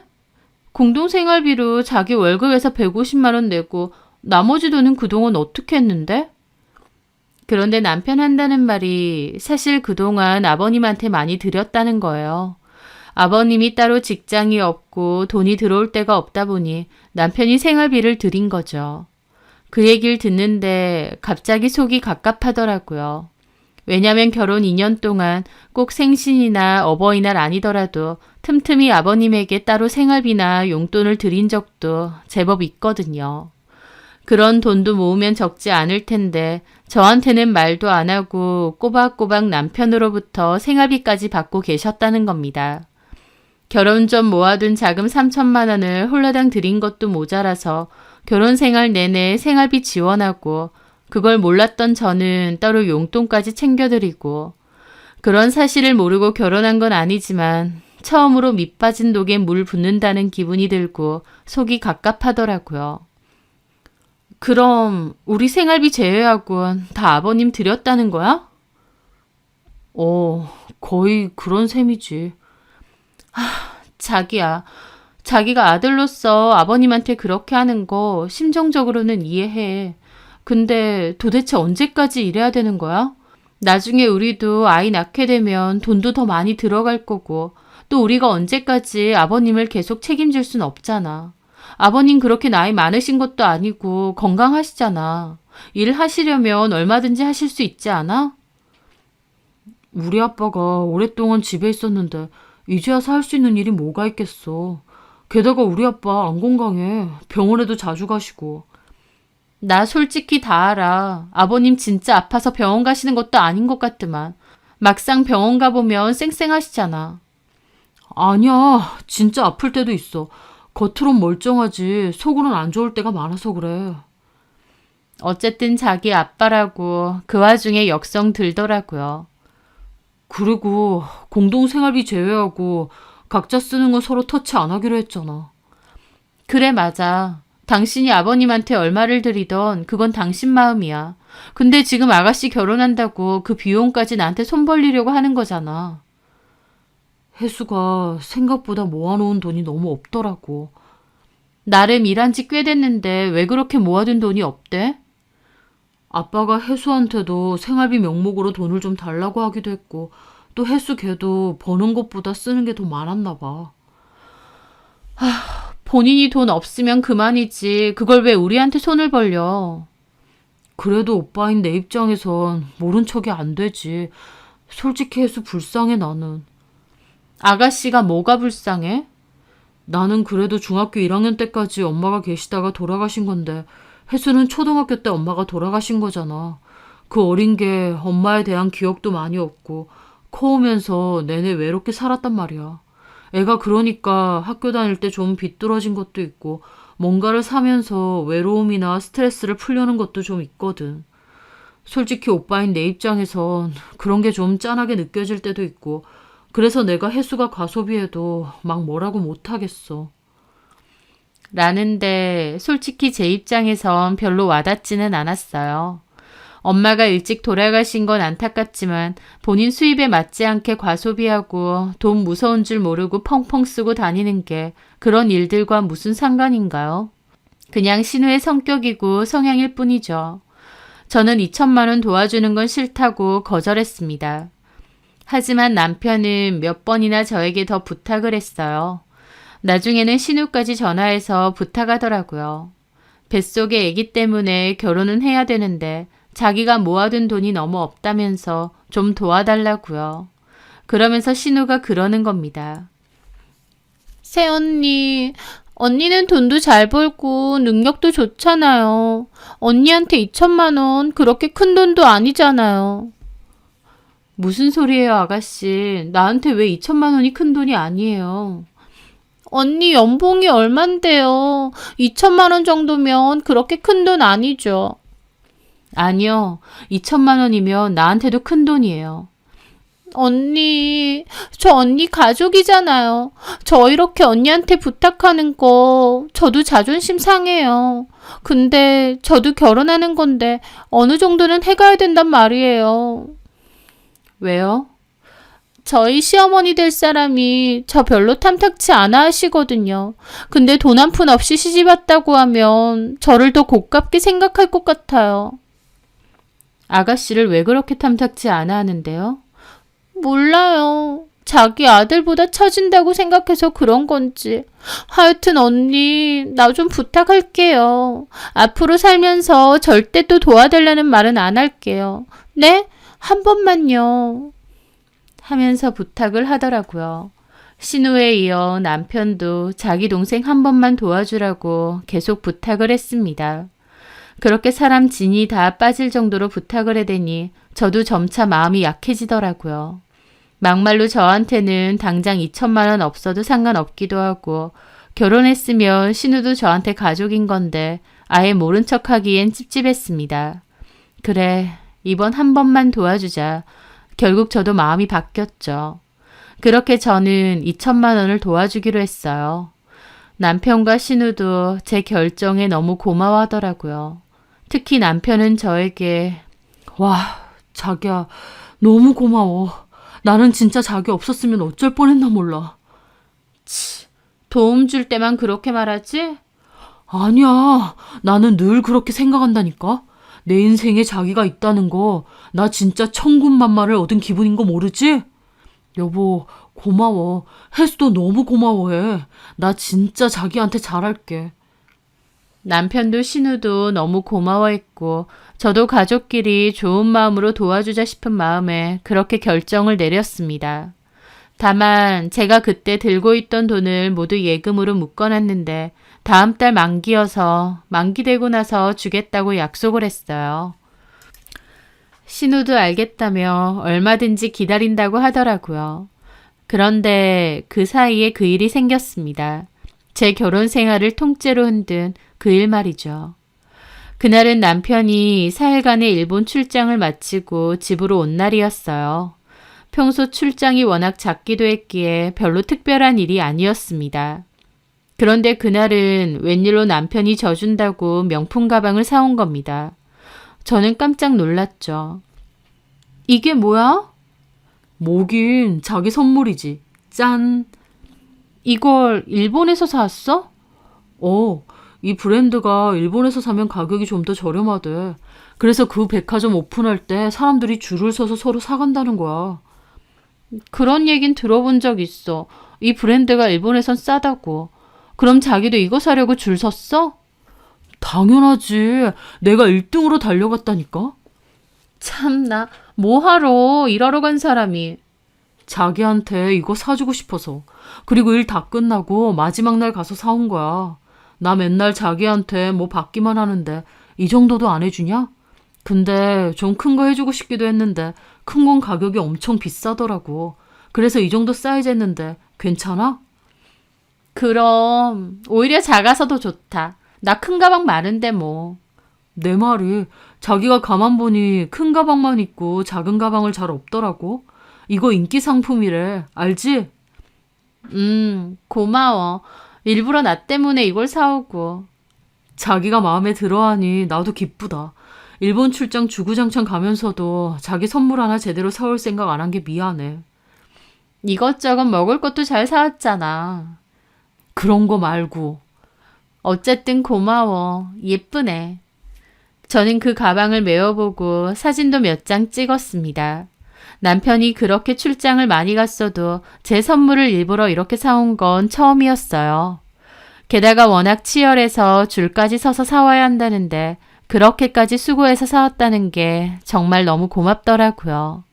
공동생활비로 자기 월급에서 150만 원 내고 나머지 돈은 그동안 어떻게 했는데? 그런데 남편 한다는 말이 사실 그동안 아버님한테 많이 드렸다는 거예요. 아버님이 따로 직장이 없고 돈이 들어올 데가 없다 보니 남편이 생활비를 드린 거죠. 그 얘기를 듣는데 갑자기 속이 갑갑하더라고요. 왜냐면 결혼 2년 동안 꼭 생신이나 어버이날 아니더라도 틈틈이 아버님에게 따로 생활비나 용돈을 드린 적도 제법 있거든요. 그런 돈도 모으면 적지 않을 텐데 저한테는 말도 안 하고 꼬박꼬박 남편으로부터 생활비까지 받고 계셨다는 겁니다. 결혼 전 모아둔 자금 3천만 원을 홀라당 드린 것도 모자라서 결혼 생활 내내 생활비 지원하고 그걸 몰랐던 저는 따로 용돈까지 챙겨드리고 그런 사실을 모르고 결혼한 건 아니지만 처음으로 밑 빠진 독에 물 붓는다는 기분이 들고 속이 갑갑하더라고요. 그럼 우리 생활비 제외하고는 다 아버님 드렸다는 거야? 거의 그런 셈이지. 자기야. 자기가 아들로서 아버님한테 그렇게 하는 거 심정적으로는 이해해. 근데 도대체 언제까지 이래야 되는 거야? 나중에 우리도 아이 낳게 되면 돈도 더 많이 들어갈 거고 또 우리가 언제까지 아버님을 계속 책임질 순 없잖아. 아버님 그렇게 나이 많으신 것도 아니고 건강하시잖아. 일하시려면 얼마든지 하실 수 있지 않아? 우리 아빠가 오랫동안 집에 있었는데 이제 와서 할 수 있는 일이 뭐가 있겠어. 게다가 우리 아빠 안 건강해. 병원에도 자주 가시고. 나 솔직히 다 알아. 아버님 진짜 아파서 병원 가시는 것도 아닌 것 같더만. 막상 병원 가보면 쌩쌩하시잖아. 아니야, 진짜 아플 때도 있어. 겉으론 멀쩡하지 속으론 안 좋을 때가 많아서 그래. 어쨌든 자기 아빠라고 그 와중에 역성 들더라고요. 그리고 공동생활비 제외하고 각자 쓰는 건 서로 터치 안 하기로 했잖아. 그래, 맞아. 당신이 아버님한테 얼마를 드리던 그건 당신 마음이야. 근데 지금 아가씨 결혼한다고 그 비용까지 나한테 손 벌리려고 하는 거잖아. 혜수가 생각보다 모아놓은 돈이 너무 없더라고. 나름 일한 지 꽤 됐는데 왜 그렇게 모아둔 돈이 없대? 아빠가 혜수한테도 생활비 명목으로 돈을 좀 달라고 하기도 했고 또 혜수 걔도 버는 것보다 쓰는 게 더 많았나 봐. 본인이 돈 없으면 그만이지. 그걸 왜 우리한테 손을 벌려? 그래도 오빠인 내 입장에선 모른 척이 안 되지. 솔직히 혜수 불쌍해 나는. 아가씨가 뭐가 불쌍해? 나는 그래도 중학교 1학년 때까지 엄마가 계시다가 돌아가신 건데 혜수는 초등학교 때 엄마가 돌아가신 거잖아. 그 어린 게 엄마에 대한 기억도 많이 없고 커오면서 내내 외롭게 살았단 말이야. 애가 그러니까 학교 다닐 때 좀 비뚤어진 것도 있고 뭔가를 사면서 외로움이나 스트레스를 풀려는 것도 좀 있거든. 솔직히 오빠인 내 입장에선 그런 게 좀 짠하게 느껴질 때도 있고 그래서 내가 혜수가 과소비해도 막 뭐라고 못하겠어. 라는데 솔직히 제 입장에선 별로 와닿지는 않았어요. 엄마가 일찍 돌아가신 건 안타깝지만 본인 수입에 맞지 않게 과소비하고 돈 무서운 줄 모르고 펑펑 쓰고 다니는 게 그런 일들과 무슨 상관인가요? 그냥 신우의 성격이고 성향일 뿐이죠. 저는 2천만 원 도와주는 건 싫다고 거절했습니다. 하지만 남편은 몇 번이나 저에게 더 부탁을 했어요. 나중에는 신우까지 전화해서 부탁하더라고요. 뱃속의 아기 때문에 결혼은 해야 되는데 자기가 모아둔 돈이 너무 없다면서 좀 도와달라고요. 그러면서 신우가 그러는 겁니다. 새언니, 언니는 돈도 잘 벌고 능력도 좋잖아요. 언니한테 2천만 원 그렇게 큰 돈도 아니잖아요. 무슨 소리예요, 아가씨. 나한테 왜 2천만 원이 큰 돈이 아니에요. 언니 연봉이 얼만데요. 2천만 원 정도면 그렇게 큰 돈 아니죠. 아니요. 2천만 원이면 나한테도 큰 돈이에요. 언니, 저 언니 가족이잖아요. 저 이렇게 언니한테 부탁하는 거 저도 자존심 상해요. 근데 저도 결혼하는 건데 어느 정도는 해가야 된단 말이에요. 왜요? 저희 시어머니 될 사람이 저 별로 탐탁치 않아 하시거든요. 근데 돈 한 푼 없이 시집 왔다고 하면 저를 더 고깝게 생각할 것 같아요. 아가씨를 왜 그렇게 탐탁지 않아 하는데요? 몰라요. 자기 아들보다 처진다고 생각해서 그런 건지. 하여튼 언니, 나 좀 부탁할게요. 앞으로 살면서 절대 또 도와달라는 말은 안 할게요. 네? 한 번만요. 하면서 부탁을 하더라고요. 신우에 이어 남편도 자기 동생 한 번만 도와주라고 계속 부탁을 했습니다. 그렇게 사람 진이 다 빠질 정도로 부탁을 해대니 저도 점차 마음이 약해지더라고요. 막말로 저한테는 당장 2천만 원 없어도 상관없기도 하고 결혼했으면 신우도 저한테 가족인 건데 아예 모른 척하기엔 찝찝했습니다. 그래, 이번 한 번만 도와주자. 결국 저도 마음이 바뀌었죠. 그렇게 저는 2천만 원을 도와주기로 했어요. 남편과 신우도 제 결정에 너무 고마워하더라고요. 특히 남편은 저에게 와, 자기야, 너무 고마워. 나는 진짜 자기 없었으면 어쩔 뻔했나 몰라. 도움 줄 때만 그렇게 말하지? 아니야, 나는 늘 그렇게 생각한다니까. 내 인생에 자기가 있다는 거, 나 진짜 천군만마를 얻은 기분인 거 모르지? 여보, 고마워. 혜수도 너무 고마워해. 나 진짜 자기한테 잘할게. 남편도 신우도 너무 고마워했고 저도 가족끼리 좋은 마음으로 도와주자 싶은 마음에 그렇게 결정을 내렸습니다. 다만 제가 그때 들고 있던 돈을 모두 예금으로 묶어놨는데 다음 달 만기여서 만기되고 나서 주겠다고 약속을 했어요. 신우도 알겠다며 얼마든지 기다린다고 하더라고요. 그런데 그 사이에 그 일이 생겼습니다. 제 결혼 생활을 통째로 흔든 그 일 말이죠. 그날은 남편이 4일간의 일본 출장을 마치고 집으로 온 날이었어요. 평소 출장이 워낙 잦기도 했기에 별로 특별한 일이 아니었습니다. 그런데 그날은 웬일로 남편이 져준다고 명품 가방을 사온 겁니다. 저는 깜짝 놀랐죠. 이게 뭐야? 뭐긴 자기 선물이지. 짠. 이걸 일본에서 샀어? 이 브랜드가 일본에서 사면 가격이 좀 더 저렴하대. 그래서 그 백화점 오픈할 때 사람들이 줄을 서서 서로 사간다는 거야. 그런 얘긴 들어본 적 있어. 이 브랜드가 일본에선 싸다고. 그럼 자기도 이거 사려고 줄 섰어? 당연하지. 내가 1등으로 달려갔다니까. 참나, 뭐하러 일하러 간 사람이. 자기한테 이거 사주고 싶어서. 그리고 일 다 끝나고 마지막 날 가서 사온 거야. 나 맨날 자기한테 뭐 받기만 하는데 이 정도도 안 해주냐? 근데 좀 큰 거 해주고 싶기도 했는데 큰 건 가격이 엄청 비싸더라고. 그래서 이 정도 사이즈 했는데 괜찮아? 그럼 오히려 작아서도 좋다. 나 큰 가방 많은데 뭐. 내 말이 자기가 가만 보니 큰 가방만 있고 작은 가방을 잘 없더라고. 이거 인기 상품이래. 알지? 고마워. 일부러 나 때문에 이걸 사오고. 자기가 마음에 들어하니 나도 기쁘다. 일본 출장 주구장창 가면서도 자기 선물 하나 제대로 사올 생각 안 한 게 미안해. 이것저것 먹을 것도 잘 사왔잖아. 그런 거 말고. 어쨌든 고마워. 예쁘네. 저는 그 가방을 메워보고 사진도 몇 장 찍었습니다. 남편이 그렇게 출장을 많이 갔어도 제 선물을 일부러 이렇게 사온 건 처음이었어요. 게다가 워낙 치열해서 줄까지 서서 사와야 한다는데 그렇게까지 수고해서 사왔다는 게 정말 너무 고맙더라고요.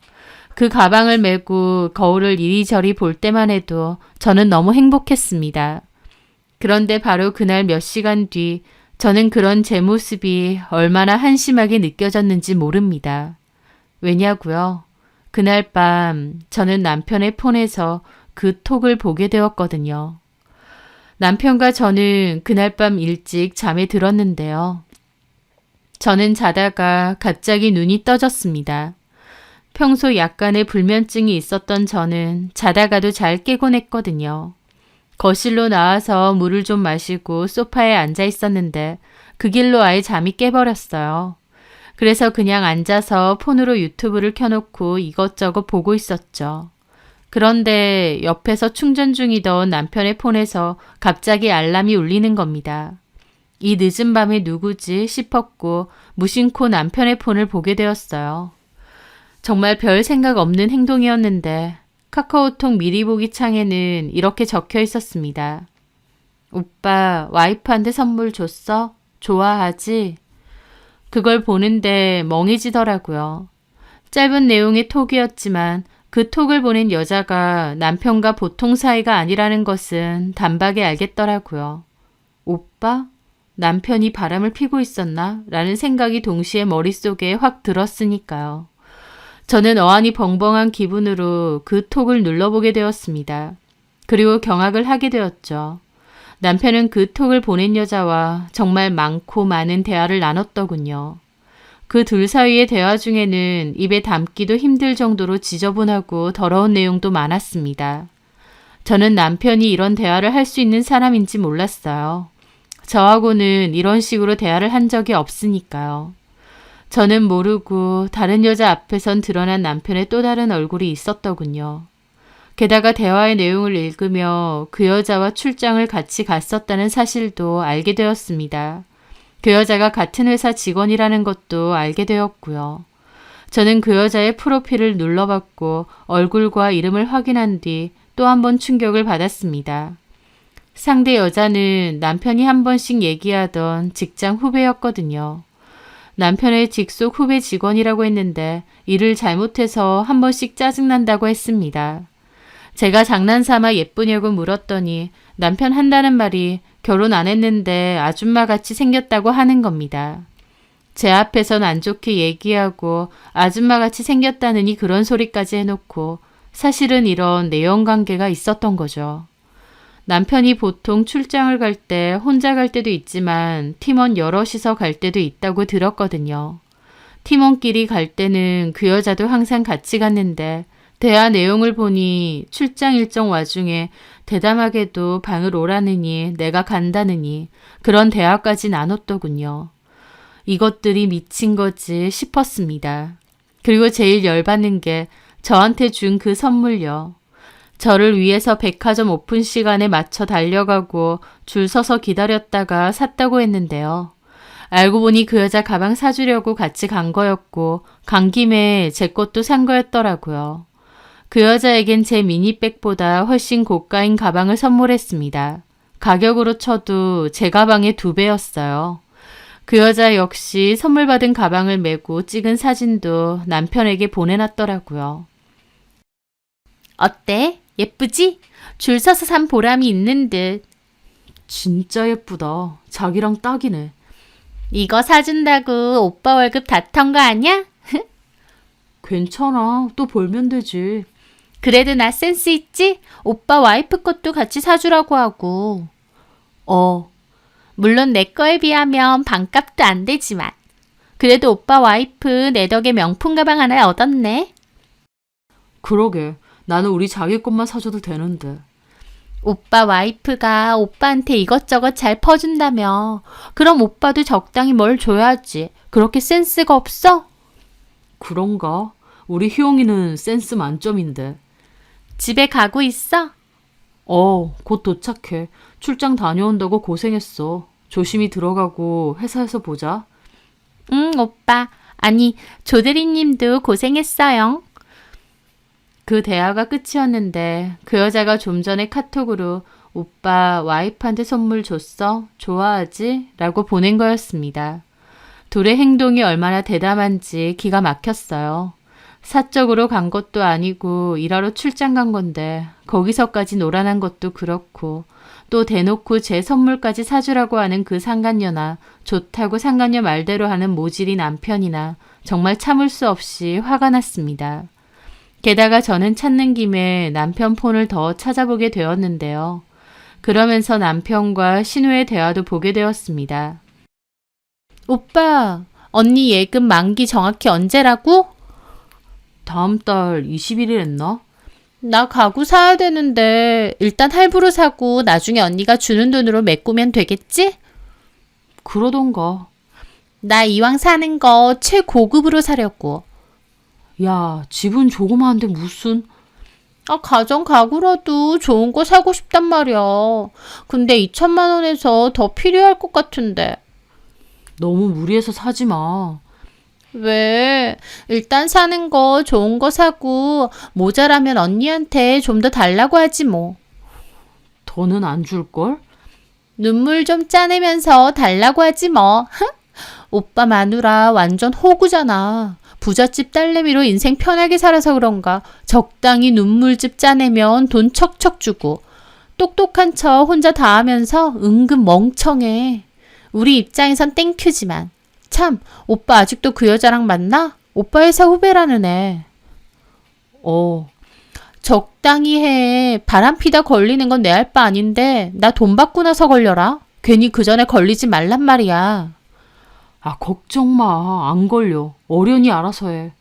그 가방을 메고 거울을 이리저리 볼 때만 해도 저는 너무 행복했습니다. 그런데 바로 그날 몇 시간 뒤 저는 그런 제 모습이 얼마나 한심하게 느껴졌는지 모릅니다. 왜냐고요? 그날 밤 저는 남편의 폰에서 그 톡을 보게 되었거든요. 남편과 저는 그날 밤 일찍 잠에 들었는데요. 저는 자다가 갑자기 눈이 떠졌습니다. 평소 약간의 불면증이 있었던 저는 자다가도 잘 깨곤 했거든요. 거실로 나와서 물을 좀 마시고 소파에 앉아 있었는데 그 길로 아예 잠이 깨버렸어요. 그래서 그냥 앉아서 폰으로 유튜브를 켜놓고 이것저것 보고 있었죠. 그런데 옆에서 충전 중이던 남편의 폰에서 갑자기 알람이 울리는 겁니다. 이 늦은 밤에 누구지 싶었고 무심코 남편의 폰을 보게 되었어요. 정말 별 생각 없는 행동이었는데 카카오톡 미리 보기 창에는 이렇게 적혀 있었습니다. 오빠, 와이프한테 선물 줬어? 좋아하지? 그걸 보는데 멍해지더라고요. 짧은 내용의 톡이었지만 그 톡을 보낸 여자가 남편과 보통 사이가 아니라는 것은 단박에 알겠더라고요. 오빠? 남편이 바람을 피고 있었나? 라는 생각이 동시에 머릿속에 확 들었으니까요. 저는 어안이 벙벙한 기분으로 그 톡을 눌러보게 되었습니다. 그리고 경악을 하게 되었죠. 남편은 그 톡을 보낸 여자와 정말 많고 많은 대화를 나눴더군요. 그 둘 사이의 대화 중에는 입에 담기도 힘들 정도로 지저분하고 더러운 내용도 많았습니다. 저는 남편이 이런 대화를 할 수 있는 사람인지 몰랐어요. 저하고는 이런 식으로 대화를 한 적이 없으니까요. 저는 모르고 다른 여자 앞에선 드러난 남편의 또 다른 얼굴이 있었더군요. 게다가 대화의 내용을 읽으며 그 여자와 출장을 같이 갔었다는 사실도 알게 되었습니다. 그 여자가 같은 회사 직원이라는 것도 알게 되었고요. 저는 그 여자의 프로필을 눌러봤고 얼굴과 이름을 확인한 뒤 또 한 번 충격을 받았습니다. 상대 여자는 남편이 한 번씩 얘기하던 직장 후배였거든요. 남편의 직속 후배 직원이라고 했는데 일을 잘못해서 한 번씩 짜증난다고 했습니다. 제가 장난삼아 예쁘냐고 물었더니 남편 한다는 말이 결혼 안 했는데 아줌마같이 생겼다고 하는 겁니다. 제 앞에선 안 좋게 얘기하고 아줌마같이 생겼다느니 그런 소리까지 해놓고 사실은 이런 내연관계가 있었던 거죠. 남편이 보통 출장을 갈 때 혼자 갈 때도 있지만 팀원 여럿이서 갈 때도 있다고 들었거든요. 팀원끼리 갈 때는 그 여자도 항상 같이 갔는데 대화 내용을 보니 출장 일정 와중에 대담하게도 방을 오라느니 내가 간다느니 그런 대화까지 나눴더군요. 이것들이 미친 거지 싶었습니다. 그리고 제일 열받는 게 저한테 준 그 선물요. 저를 위해서 백화점 오픈 시간에 맞춰 달려가고 줄 서서 기다렸다가 샀다고 했는데요. 알고 보니 그 여자 가방 사주려고 같이 간 거였고 간 김에 제 것도 산 거였더라고요. 그 여자에겐 제 미니백보다 훨씬 고가인 가방을 선물했습니다. 가격으로 쳐도 제 가방의 2배였어요. 그 여자 역시 선물 받은 가방을 메고 찍은 사진도 남편에게 보내놨더라고요. 어때? 예쁘지? 줄 서서 산 보람이 있는 듯. 진짜 예쁘다. 자기랑 딱이네. 이거 사준다고 오빠 월급 다 턴 거 아니야? 괜찮아. 또 벌면 되지. 그래도 나 센스 있지? 오빠 와이프 것도 같이 사주라고 하고. 물론 내 거에 비하면 반값도 안 되지만. 그래도 오빠 와이프 내 덕에 명품 가방 하나 얻었네. 그러게. 나는 우리 자기 것만 사줘도 되는데. 오빠 와이프가 오빠한테 이것저것 잘 퍼준다며. 그럼 오빠도 적당히 뭘 줘야지. 그렇게 센스가 없어? 그런가? 우리 희용이는 센스 만점인데. 집에 가고 있어? 곧 도착해. 출장 다녀온다고 고생했어. 조심히 들어가고 회사에서 보자. 응, 오빠. 아니, 조대리님도 고생했어요. 그 대화가 끝이었는데 그 여자가 좀 전에 카톡으로 오빠 와이프한테 선물 줬어? 좋아하지? 라고 보낸 거였습니다. 둘의 행동이 얼마나 대담한지 기가 막혔어요. 사적으로 간 것도 아니고 일하러 출장 간 건데 거기서까지 노란한 것도 그렇고 또 대놓고 제 선물까지 사주라고 하는 그 상간녀나 좋다고 상간녀 말대로 하는 모질이 남편이나 정말 참을 수 없이 화가 났습니다. 게다가 저는 찾는 김에 남편 폰을 더 찾아보게 되었는데요. 그러면서 남편과 신우의 대화도 보게 되었습니다. 오빠, 언니 예금 만기 정확히 언제라고? 다음 달 20일이랬나? 나 가구 사야 되는데 일단 할부로 사고 나중에 언니가 주는 돈으로 메꾸면 되겠지? 그러던가. 나 이왕 사는 거 최고급으로 사려고. 야, 집은 조그마한데 무슨. 가정 가구라도 좋은 거 사고 싶단 말이야. 근데 2천만 원에서 더 필요할 것 같은데. 너무 무리해서 사지 마. 왜? 일단 사는 거 좋은 거 사고 모자라면 언니한테 좀 더 달라고 하지 뭐. 더는 안 줄걸? 눈물 좀 짜내면서 달라고 하지 뭐. 오빠 마누라 완전 호구잖아. 부잣집 딸내미로 인생 편하게 살아서 그런가 적당히 눈물즙 짜내면 돈 척척 주고 똑똑한 척 혼자 다 하면서 은근 멍청해. 우리 입장에선 땡큐지만 참 오빠 아직도 그 여자랑 만나? 오빠 회사 후배라는 애. 적당히 해. 바람피다 걸리는 건 내 할 바 아닌데 나 돈 받고 나서 걸려라. 괜히 그 전에 걸리지 말란 말이야. 걱정 마. 안 걸려. 어련히 알아서 해.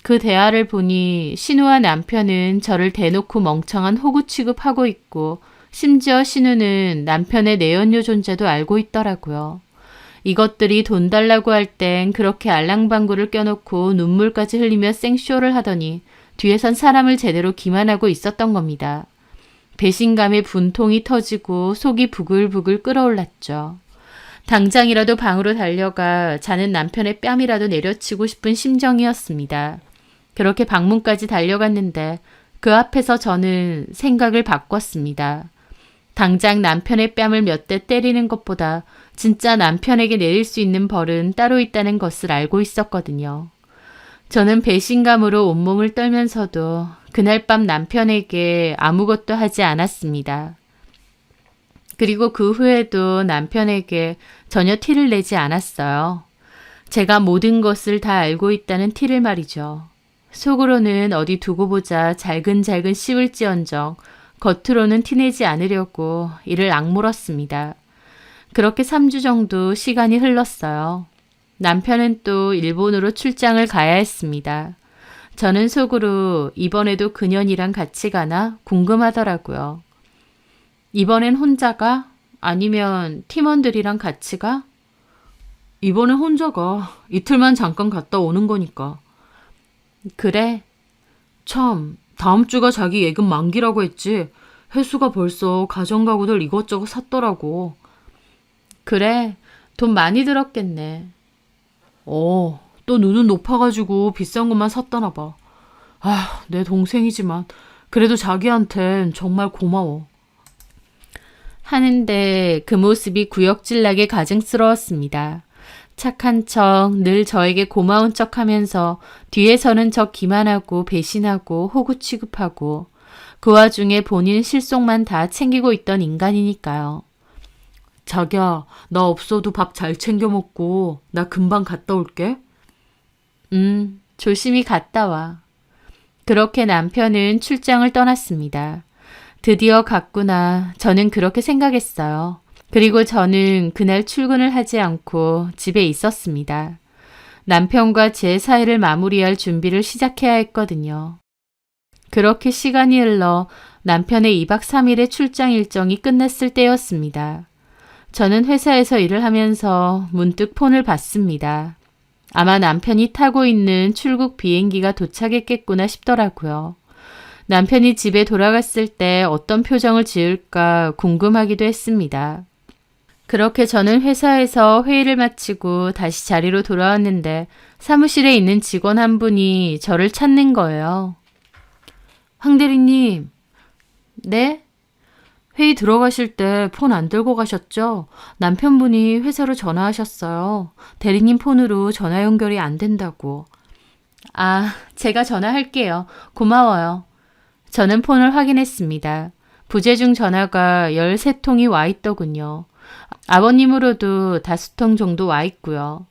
그 대화를 보니 신우와 남편은 저를 대놓고 멍청한 호구 취급하고 있고 심지어 신우는 남편의 내연녀 존재도 알고 있더라고요. 이것들이 돈 달라고 할 땐 그렇게 알랑방구를 껴놓고 눈물까지 흘리며 생쇼를 하더니 뒤에선 사람을 제대로 기만하고 있었던 겁니다. 배신감에 분통이 터지고 속이 부글부글 끓어올랐죠. 당장이라도 방으로 달려가 자는 남편의 뺨이라도 내려치고 싶은 심정이었습니다. 그렇게 방문까지 달려갔는데 그 앞에서 저는 생각을 바꿨습니다. 당장 남편의 뺨을 몇 대 때리는 것보다 진짜 남편에게 내릴 수 있는 벌은 따로 있다는 것을 알고 있었거든요. 저는 배신감으로 온몸을 떨면서도 그날 밤 남편에게 아무것도 하지 않았습니다. 그리고 그 후에도 남편에게 전혀 티를 내지 않았어요. 제가 모든 것을 다 알고 있다는 티를 말이죠. 속으로는 어디 두고 보자 잘근잘근 씹을지언정 겉으로는 티내지 않으려고 이를 악물었습니다. 그렇게 3주 정도 시간이 흘렀어요. 남편은 또 일본으로 출장을 가야 했습니다. 저는 속으로 이번에도 그년이랑 같이 가나 궁금하더라고요. 이번엔 혼자 가? 아니면 팀원들이랑 같이 가? 이번엔 혼자 가. 이틀만 잠깐 갔다 오는 거니까. 그래. 참, 다음 주가 자기 예금 만기라고 했지. 혜수가 벌써 가전가구들 이것저것 샀더라고. 그래. 돈 많이 들었겠네. 또 눈은 높아가지고 비싼 것만 샀다나 봐. 아, 내 동생이지만 그래도 자기한텐 정말 고마워. 하는데 그 모습이 구역질나게 가증스러웠습니다. 착한 척 늘 저에게 고마운 척 하면서 뒤에서는 저 기만하고 배신하고 호구 취급하고 그 와중에 본인 실속만 다 챙기고 있던 인간이니까요. 자기야, 나 없어도 밥 잘 챙겨 먹고 나 금방 갔다 올게. 조심히 갔다 와. 그렇게 남편은 출장을 떠났습니다. 드디어 갔구나. 저는 그렇게 생각했어요. 그리고 저는 그날 출근을 하지 않고 집에 있었습니다. 남편과 제 사이를 마무리할 준비를 시작해야 했거든요. 그렇게 시간이 흘러 남편의 2박 3일의 출장 일정이 끝났을 때였습니다. 저는 회사에서 일을 하면서 문득 폰을 봤습니다. 아마 남편이 타고 있는 출국 비행기가 도착했겠구나 싶더라고요. 남편이 집에 돌아갔을 때 어떤 표정을 지을까 궁금하기도 했습니다. 그렇게 저는 회사에서 회의를 마치고 다시 자리로 돌아왔는데 사무실에 있는 직원 한 분이 저를 찾는 거예요. 황 대리님, 네? 회의 들어가실 때 폰 안 들고 가셨죠? 남편분이 회사로 전화하셨어요. 대리님 폰으로 전화 연결이 안 된다고. 아, 제가 전화할게요. 고마워요. 저는 폰을 확인했습니다. 부재중 전화가 13통이 와 있더군요. 아버님으로도 5통 정도 와 있고요.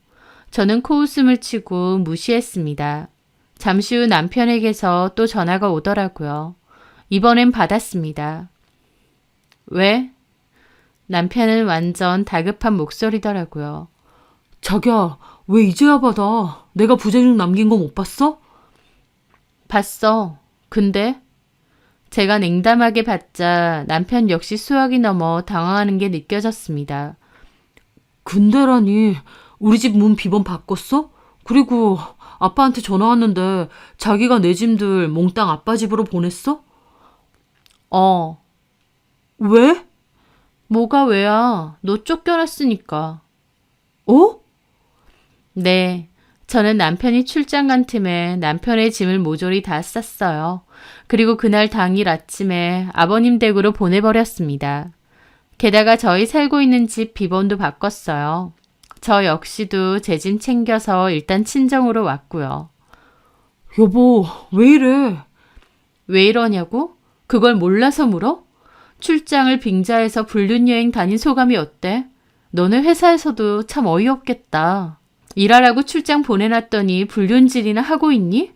저는 코웃음을 치고 무시했습니다. 잠시 후 남편에게서 또 전화가 오더라고요. 이번엔 받았습니다. 왜? 남편은 완전 다급한 목소리더라고요. 자기야, 왜 이제야 받아? 내가 부재중 남긴 거 못 봤어? 봤어. 근데? 제가 냉담하게 받자 남편 역시 수학이 넘어 당황하는 게 느껴졌습니다. 근데라니, 우리 집 문 비번 바꿨어? 그리고 아빠한테 전화 왔는데 자기가 내 짐들 몽땅 아빠 집으로 보냈어? 왜? 뭐가 왜야? 너 쫓겨났으니까. 어? 네. 저는 남편이 출장 간 틈에 남편의 짐을 모조리 다 쌌어요. 그리고 그날 당일 아침에 아버님 댁으로 보내버렸습니다. 게다가 저희 살고 있는 집 비번도 바꿨어요. 저 역시도 제 짐 챙겨서 일단 친정으로 왔고요. 여보, 왜 이래? 왜 이러냐고? 그걸 몰라서 물어? 출장을 빙자해서 불륜여행 다닌 소감이 어때? 너네 회사에서도 참 어이없겠다. 일하라고 출장 보내놨더니 불륜질이나 하고 있니?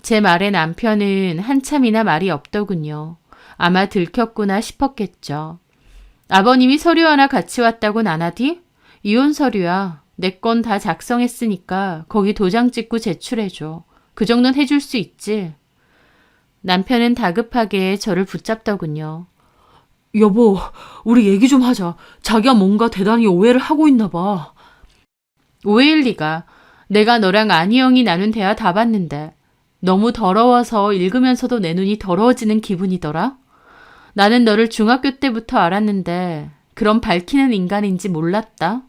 제 말에 남편은 한참이나 말이 없더군요. 아마 들켰구나 싶었겠죠. 아버님이 서류 하나 같이 왔다고 나나디? 이혼 서류야. 내 건 다 작성했으니까 거기 도장 찍고 제출해줘. 그 정도는 해줄 수 있지. 남편은 다급하게 저를 붙잡더군요. 여보, 우리 얘기 좀 하자. 자기가 뭔가 대단히 오해를 하고 있나 봐. 오해일 리가. 내가 너랑 아니 형이 나눈 대화 다 봤는데 너무 더러워서 읽으면서도 내 눈이 더러워지는 기분이더라. 나는 너를 중학교 때부터 알았는데 그런 밝히는 인간인지 몰랐다.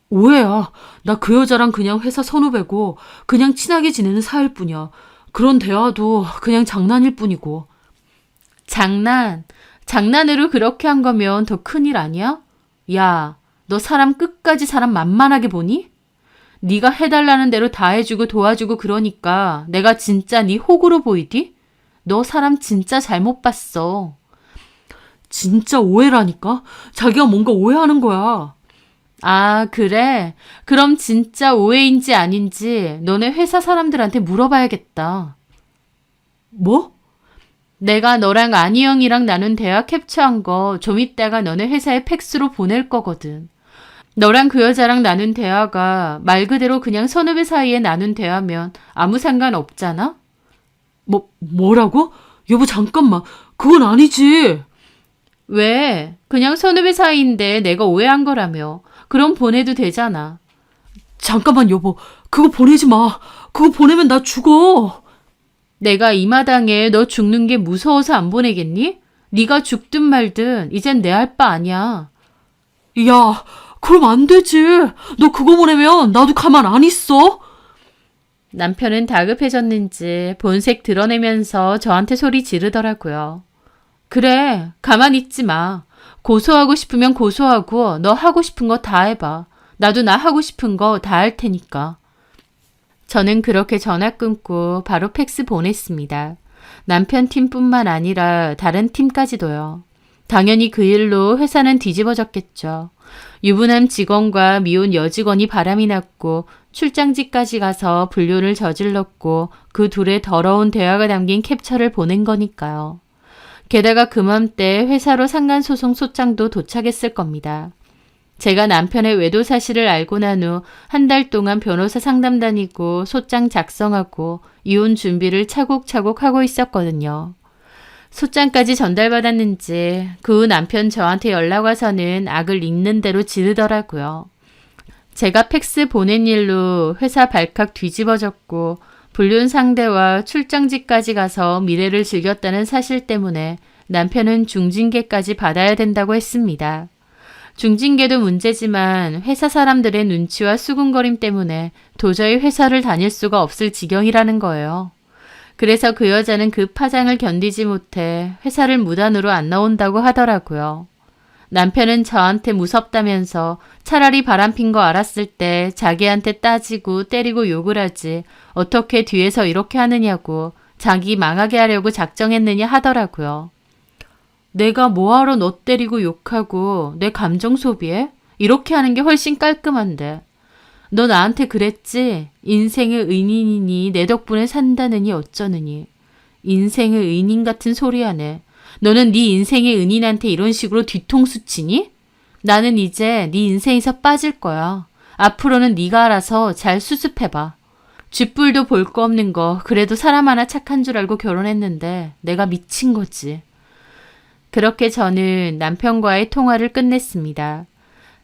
오해야. 나 그 여자랑 그냥 회사 선후배고 그냥 친하게 지내는 사이일 뿐이야. 그런 대화도 그냥 장난일 뿐이고. 장난? 장난으로 그렇게 한 거면 더 큰일 아니야? 야, 너 사람 끝까지 사람 만만하게 보니? 네가 해달라는 대로 다 해주고 도와주고 그러니까 내가 진짜 네 호구로 보이디? 너 사람 진짜 잘못 봤어. 진짜 오해라니까? 자기가 뭔가 오해하는 거야. 아, 그래? 그럼 진짜 오해인지 아닌지 너네 회사 사람들한테 물어봐야겠다. 뭐? 내가 너랑 아니 형이랑 나눈 대화 캡처한 거 좀 이따가 너네 회사에 팩스로 보낼 거거든. 너랑 그 여자랑 나눈 대화가 말 그대로 그냥 선후배 사이에 나눈 대화면 아무 상관 없잖아? 뭐라고? 여보, 잠깐만. 그건 아니지. 왜? 그냥 선후배 사이인데 내가 오해한 거라며. 그럼 보내도 되잖아. 잠깐만, 여보. 그거 보내지 마. 그거 보내면 나 죽어. 내가 이 마당에 너 죽는 게 무서워서 안 보내겠니? 네가 죽든 말든 이젠 내 할 바 아니야. 야, 그럼 안 되지. 너 그거 보내면 나도 가만 안 있어. 남편은 다급해졌는지 본색 드러내면서 저한테 소리 지르더라고요. 그래, 가만히 있지 마. 고소하고 싶으면 고소하고 너 하고 싶은 거 다 해봐. 나도 나 하고 싶은 거 다 할 테니까. 저는 그렇게 전화 끊고 바로 팩스 보냈습니다. 남편 팀뿐만 아니라 다른 팀까지도요. 당연히 그 일로 회사는 뒤집어졌겠죠. 유부남 직원과 미혼 여직원이 바람이 났고 출장지까지 가서 불륜을 저질렀고 그 둘의 더러운 대화가 담긴 캡처를 보낸 거니까요. 게다가 그맘때 회사로 상간소송 소장도 도착했을 겁니다. 제가 남편의 외도 사실을 알고 난 후 한 달 동안 변호사 상담 다니고 소장 작성하고 이혼 준비를 차곡차곡 하고 있었거든요. 소장까지 전달받았는지 그 후 남편 저한테 연락 와서는 악을 있는 대로 지르더라고요. 제가 팩스 보낸 일로 회사 발칵 뒤집어졌고 불륜 상대와 출장지까지 가서 미래를 즐겼다는 사실 때문에 남편은 중징계까지 받아야 된다고 했습니다. 중징계도 문제지만 회사 사람들의 눈치와 수군거림 때문에 도저히 회사를 다닐 수가 없을 지경이라는 거예요. 그래서 그 여자는 그 파장을 견디지 못해 회사를 무단으로 안 나온다고 하더라고요. 남편은 저한테 무섭다면서 차라리 바람핀 거 알았을 때 자기한테 따지고 때리고 욕을 하지 어떻게 뒤에서 이렇게 하느냐고 자기 망하게 하려고 작정했느냐 하더라고요. 내가 뭐하러 너 때리고 욕하고 내 감정 소비해? 이렇게 하는 게 훨씬 깔끔한데. 너 나한테 그랬지? 인생의 은인이니 내 덕분에 산다느니 어쩌느니. 인생의 은인 같은 소리 하네. 너는 네 인생의 은인한테 이런 식으로 뒤통수 치니? 나는 이제 네 인생에서 빠질 거야. 앞으로는 네가 알아서 잘 수습해봐. 쥐뿔도 볼 거 없는 거 그래도 사람 하나 착한 줄 알고 결혼했는데 내가 미친 거지. 그렇게 저는 남편과의 통화를 끝냈습니다.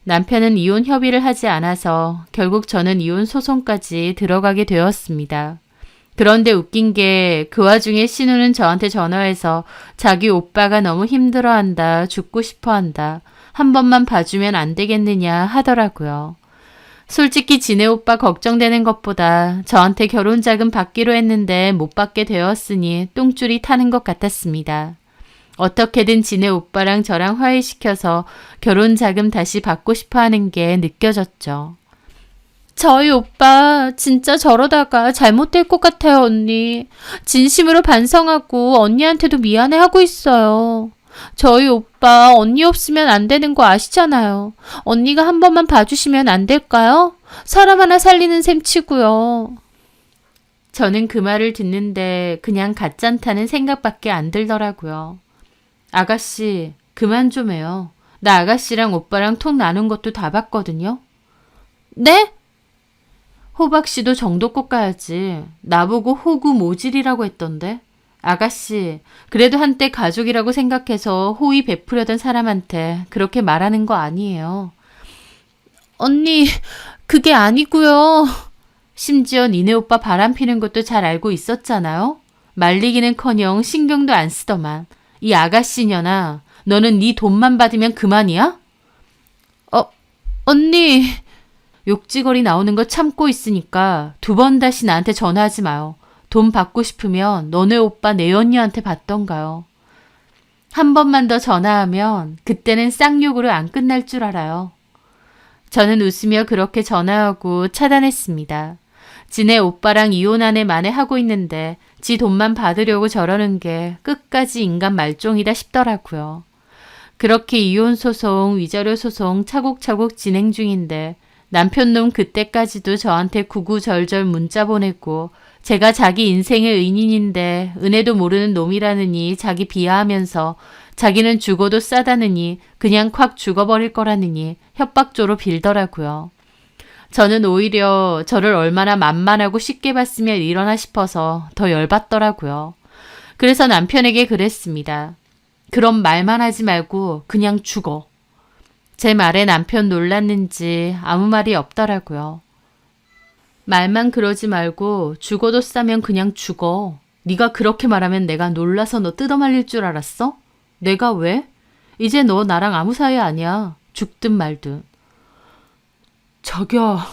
남편은 이혼 협의를 하지 않아서 결국 저는 이혼 소송까지 들어가게 되었습니다. 그런데 웃긴 게 그 와중에 신우는 저한테 전화해서 자기 오빠가 너무 힘들어한다, 죽고 싶어한다, 한 번만 봐주면 안 되겠느냐 하더라고요. 솔직히 지네 오빠 걱정되는 것보다 저한테 결혼 자금 받기로 했는데 못 받게 되었으니 똥줄이 타는 것 같았습니다. 어떻게든 지네 오빠랑 저랑 화해시켜서 결혼 자금 다시 받고 싶어 하는 게 느껴졌죠. 저희 오빠 진짜 저러다가 잘못될 것 같아요, 언니. 진심으로 반성하고 언니한테도 미안해하고 있어요. 저희 오빠 언니 없으면 안 되는 거 아시잖아요. 언니가 한 번만 봐주시면 안 될까요? 사람 하나 살리는 셈 치고요. 저는 그 말을 듣는데 그냥 가짠다는 생각밖에 안 들더라고요. 아가씨, 그만 좀 해요. 나 아가씨랑 오빠랑 톡 나눈 것도 다 봤거든요. 네? 호박씨도 정도껏 가야지. 나보고 호구 모질이라고 했던데. 아가씨, 그래도 한때 가족이라고 생각해서 호의 베푸려던 사람한테 그렇게 말하는 거 아니에요. 언니, 그게 아니고요. 심지어 니네 오빠 바람피는 것도 잘 알고 있었잖아요. 말리기는커녕 신경도 안 쓰더만. 이 아가씨년아, 너는 네 돈만 받으면 그만이야? 언니. 욕지거리 나오는 거 참고 있으니까 2번 다시 나한테 전화하지 마요. 돈 받고 싶으면 너네 오빠 내 언니한테 받던가요. 한 번만 더 전화하면 그때는 쌍욕으로 안 끝날 줄 알아요. 저는 웃으며 그렇게 전화하고 차단했습니다. 지네 오빠랑 이혼한 애 만회하고 있는데 지 돈만 받으려고 저러는 게 끝까지 인간 말종이다 싶더라고요. 그렇게 이혼 소송, 위자료 소송 차곡차곡 진행 중인데 남편 놈 그때까지도 저한테 구구절절 문자 보내고 제가 자기 인생의 은인인데 은혜도 모르는 놈이라느니 자기 비하하면서 자기는 죽어도 싸다느니 그냥 콱 죽어버릴 거라느니 협박조로 빌더라고요. 저는 오히려 저를 얼마나 만만하고 쉽게 봤으면 이러나 싶어서 더 열받더라고요. 그래서 남편에게 그랬습니다. 그럼 말만 하지 말고 그냥 죽어. 제 말에 남편 놀랐는지 아무 말이 없더라고요. 말만 그러지 말고 죽어도 싸면 그냥 죽어. 네가 그렇게 말하면 내가 놀라서 너 뜯어말릴 줄 알았어? 내가 왜? 이제 너 나랑 아무 사이 아니야. 죽든 말든. 자기야.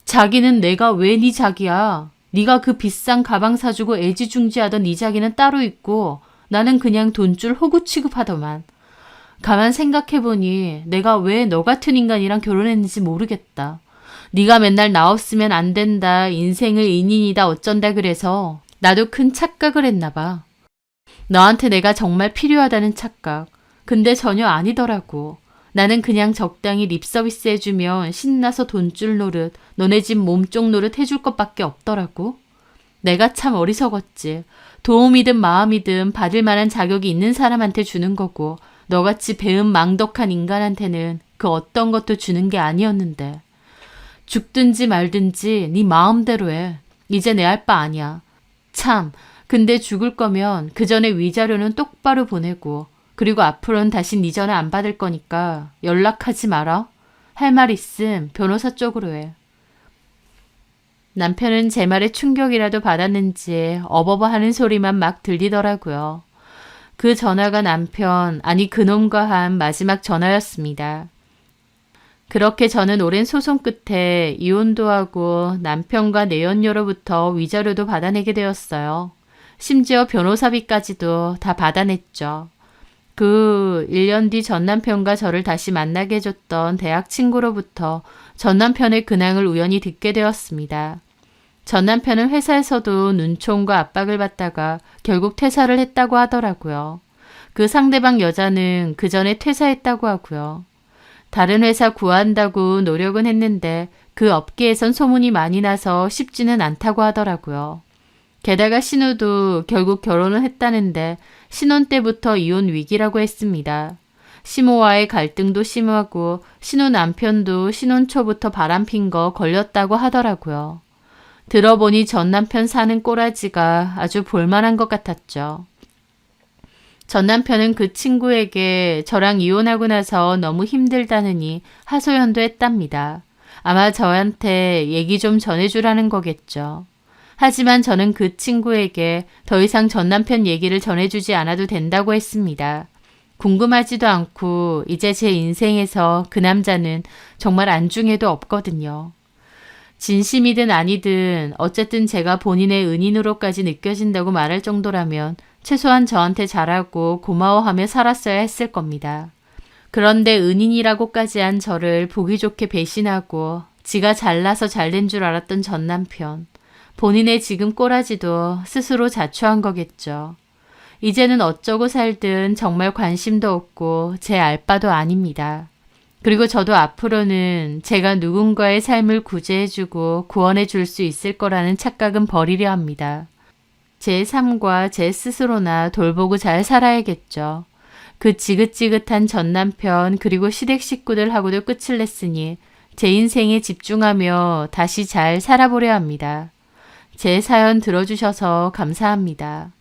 자기는 내가 왜 네 자기야. 네가 그 비싼 가방 사주고 애지중지하던 네 자기는 따로 있고 나는 그냥 돈줄 호구 취급하더만. 가만 생각해보니 내가 왜 너 같은 인간이랑 결혼했는지 모르겠다. 네가 맨날 나 없으면 안 된다, 인생의 인인이다 어쩐다 그래서 나도 큰 착각을 했나 봐. 너한테 내가 정말 필요하다는 착각. 근데 전혀 아니더라고. 나는 그냥 적당히 립서비스 해주면 신나서 돈줄 노릇, 너네 집 몸쪽 노릇 해줄 것밖에 없더라고. 내가 참 어리석었지. 도움이든 마음이든 받을 만한 자격이 있는 사람한테 주는 거고 너같이 배은 망덕한 인간한테는 그 어떤 것도 주는 게 아니었는데. 죽든지 말든지 네 마음대로 해. 이제 내 할 바 아니야. 참, 근데 죽을 거면 그 전에 위자료는 똑바로 보내고 그리고 앞으로는 다시 네 전화 안 받을 거니까 연락하지 마라. 할 말 있음 변호사 쪽으로 해. 남편은 제 말에 충격이라도 받았는지 어버버 하는 소리만 막 들리더라고요. 그 전화가 남편, 아니 그놈과 한 마지막 전화였습니다. 그렇게 저는 오랜 소송 끝에 이혼도 하고 남편과 내연녀로부터 위자료도 받아내게 되었어요. 심지어 변호사비까지도 다 받아냈죠. 그 1년 뒤 전 남편과 저를 다시 만나게 해줬던 대학 친구로부터 전 남편의 근황을 우연히 듣게 되었습니다. 전 남편은 회사에서도 눈총과 압박을 받다가 결국 퇴사를 했다고 하더라고요. 그 상대방 여자는 그 전에 퇴사했다고 하고요. 다른 회사 구한다고 노력은 했는데 그 업계에선 소문이 많이 나서 쉽지는 않다고 하더라고요. 게다가 신우도 결국 결혼을 했다는데 신혼 때부터 이혼 위기라고 했습니다. 시모와의 갈등도 심하고 신우 남편도 신혼 초부터 바람핀 거 걸렸다고 하더라고요. 들어보니 전 남편 사는 꼬라지가 아주 볼만한 것 같았죠. 전 남편은 그 친구에게 저랑 이혼하고 나서 너무 힘들다느니 하소연도 했답니다. 아마 저한테 얘기 좀 전해주라는 거겠죠. 하지만 저는 그 친구에게 더 이상 전 남편 얘기를 전해주지 않아도 된다고 했습니다. 궁금하지도 않고 이제 제 인생에서 그 남자는 정말 안중에도 없거든요. 진심이든 아니든 어쨌든 제가 본인의 은인으로까지 느껴진다고 말할 정도라면 최소한 저한테 잘하고 고마워하며 살았어야 했을 겁니다. 그런데 은인이라고까지 한 저를 보기 좋게 배신하고 지가 잘나서 잘된 줄 알았던 전 남편. 본인의 지금 꼬라지도 스스로 자초한 거겠죠. 이제는 어쩌고 살든 정말 관심도 없고 제 알바도 아닙니다. 그리고 저도 앞으로는 제가 누군가의 삶을 구제해주고 구원해 줄 수 있을 거라는 착각은 버리려 합니다. 제 삶과 제 스스로나 돌보고 잘 살아야겠죠. 그 지긋지긋한 전 남편 그리고 시댁 식구들하고도 끝을 냈으니 제 인생에 집중하며 다시 잘 살아보려 합니다. 제 사연 들어주셔서 감사합니다.